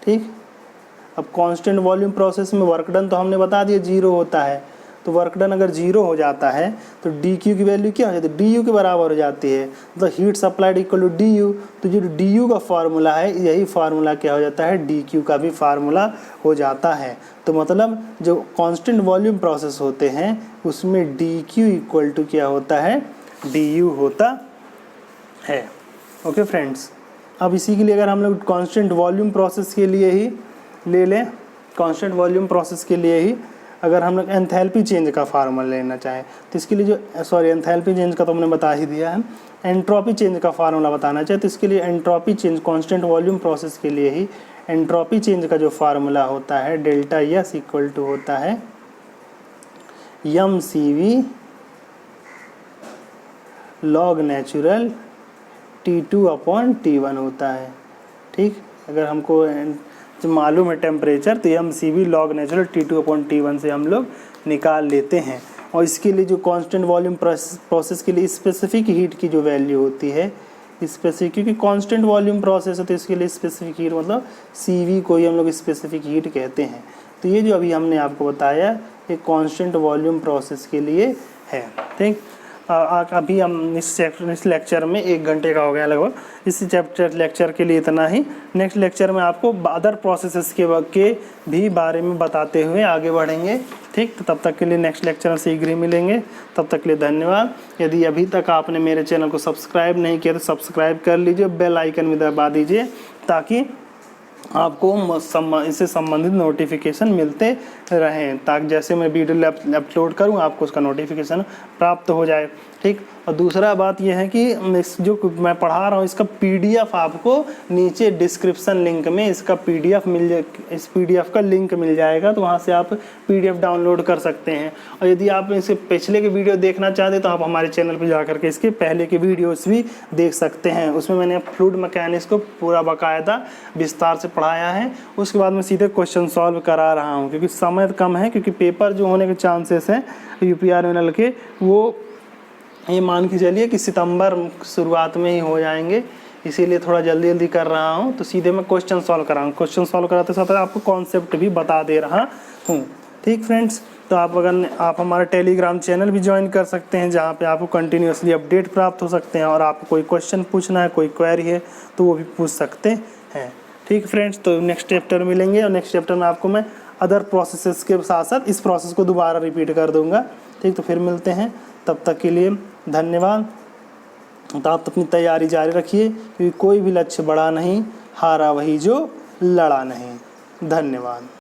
ठीक, अब कांस्टेंट वॉल्यूम प्रोसेस में वर्क डन तो हमने बता दिया 0 होता है, तो वर्क डन अगर 0 हो जाता है तो dq की वैल्यू क्या हो जाती है, du के बराबर हो जाती है, मतलब heat supplied equal to du। तो जो du का फार्मूला है यही फार्मूला क्या हो जाता है, dq का भी फार्मूला हो जाता है। तो मतलब जो कांस्टेंट वॉल्यूम प्रोसेस होते हैं उसमें dq इक्वल टू क्या होता है, du होता है। ओके फ्रेंड्स, अब इसी के लिए अगर हम लोग कांस्टेंट वॉल्यूम प्रोसेस के लिए ही ले लें, कांस्टेंट वॉल्यूम प्रोसेस के लिए ही अगर हम लोग एंथैल्पी चेंज का फार्मूला लेना चाहें तो इसके लिए जो एंथैल्पी चेंज का तो हमने बता ही दिया है, एंट्रोपी चेंज का फार्मूला बताना चाहे तो इसके लिए entropy change constant volume process के लिए ही एंट्रोपी चेंज का जो फार्मूला होता है डेल्टा एस इक्वल टू होता है mCV log नेचुरल T2/T1 होता है। ठीक, अगर हमको जो मालूम है टेम्परेचर तो mCV log नेचुरल T2/T1 से हम लोग निकाल लेते हैं। और इसके लिए जो कांस्टेंट वॉल्यूम प्रोसेस के लिए स्पेसिफिक हीट की जो वैल्यू होती है, स्पेसिफिक, क्योंकि कांस्टेंट वॉल्यूम प्रोसेस है तो इसके लिए स्पेसिफिक हीट मतलब CV को ही हम लोग स्पेसिफिक हीट कहते हैं। तो ये जो अभी हमने आपको बताया ये कांस्टेंट वॉल्यूम प्रोसेस के लिए है। ठीक, अभी हम इस लेक्चर में 1 घंटे का हो गया लगभग, इस चैप्टर लेक्चर के लिए इतना ही। नेक्स्ट लेक्चर में आपको अदर प्रोसेसेस के भी बारे में बताते हुए आगे बढ़ेंगे। ठीक, तो तब तक के लिए नेक्स्ट लेक्चर में शीघ्र ही मिलेंगे। तब तक के लिए धन्यवाद। यदि अभी तक आपने मेरे चैनल को सब्सक्राइब नहीं किया तो सब्सक्राइब कर लीजिए, बेल आइकन भी दबा दीजिए ताकि आपको इससे संबंधित नोटिफिकेशन मिलते रहें, ताकि जैसे मैं वीडियो अपलोड करूं आपको उसका नोटिफिकेशन प्राप्त हो जाए। ठीक, और दूसरा बात यह है कि जो मैं पढ़ा रहा हूं इसका PDF आपको नीचे डिस्क्रिप्शन लिंक में इसका PDF मिल जाए, इस PDF का लिंक मिल जाएगा, तो वहां से आप PDF डाउनलोड कर सकते हैं। और यदि आप इसके पिछले के वीडियो देखना चाहते तो आप हमारे चैनल पर जाकर के इसके पहले के वीडियोस भी देख सकते हैं। उसमें मैंने फ्लूइड मैकेनिक्स को पूरा बाकायदा विस्तार से पढ़ाया है। उसके बाद मैं सीधे क्वेश्चन सॉल्व करा रहा हूँ, क्योंकि समय कम है, क्योंकि पेपर जो होने के चांसेस हैं UPRNL के वो ये मान के चलिए कि सितंबर शुरुआत में ही हो जाएंगे, इसीलिए थोड़ा जल्दी जल्दी कर रहा हूँ। तो सीधे मैं क्वेश्चन सॉल्व कर रहा हूँ, क्वेश्चन सॉल्व कराते साथ आपको कॉन्सेप्ट भी बता दे रहा हूँ। ठीक फ्रेंड्स, तो आप हमारा टेलीग्राम चैनल भी ज्वाइन कर सकते हैं, जहाँ पे आपको कंटिन्यूसली अपडेट प्राप्त हो सकते हैं, और आपको कोई क्वेश्चन पूछना है, कोई क्वेरी है तो वो भी पूछ सकते हैं। ठीक फ्रेंड्स, तो नेक्स्ट चैप्टर मिलेंगे, और नेक्स्ट चैप्टर में आपको मैं अदर प्रोसेसेस के साथ साथ इस प्रोसेस को दोबारा रिपीट कर दूंगा। ठीक, तो फिर मिलते हैं, तब तक के लिए धन्यवाद। तो आप अपनी तैयारी जारी रखिए, क्योंकि कोई भी लक्ष्य बड़ा नहीं, हारा वही जो लड़ा नहीं। धन्यवाद।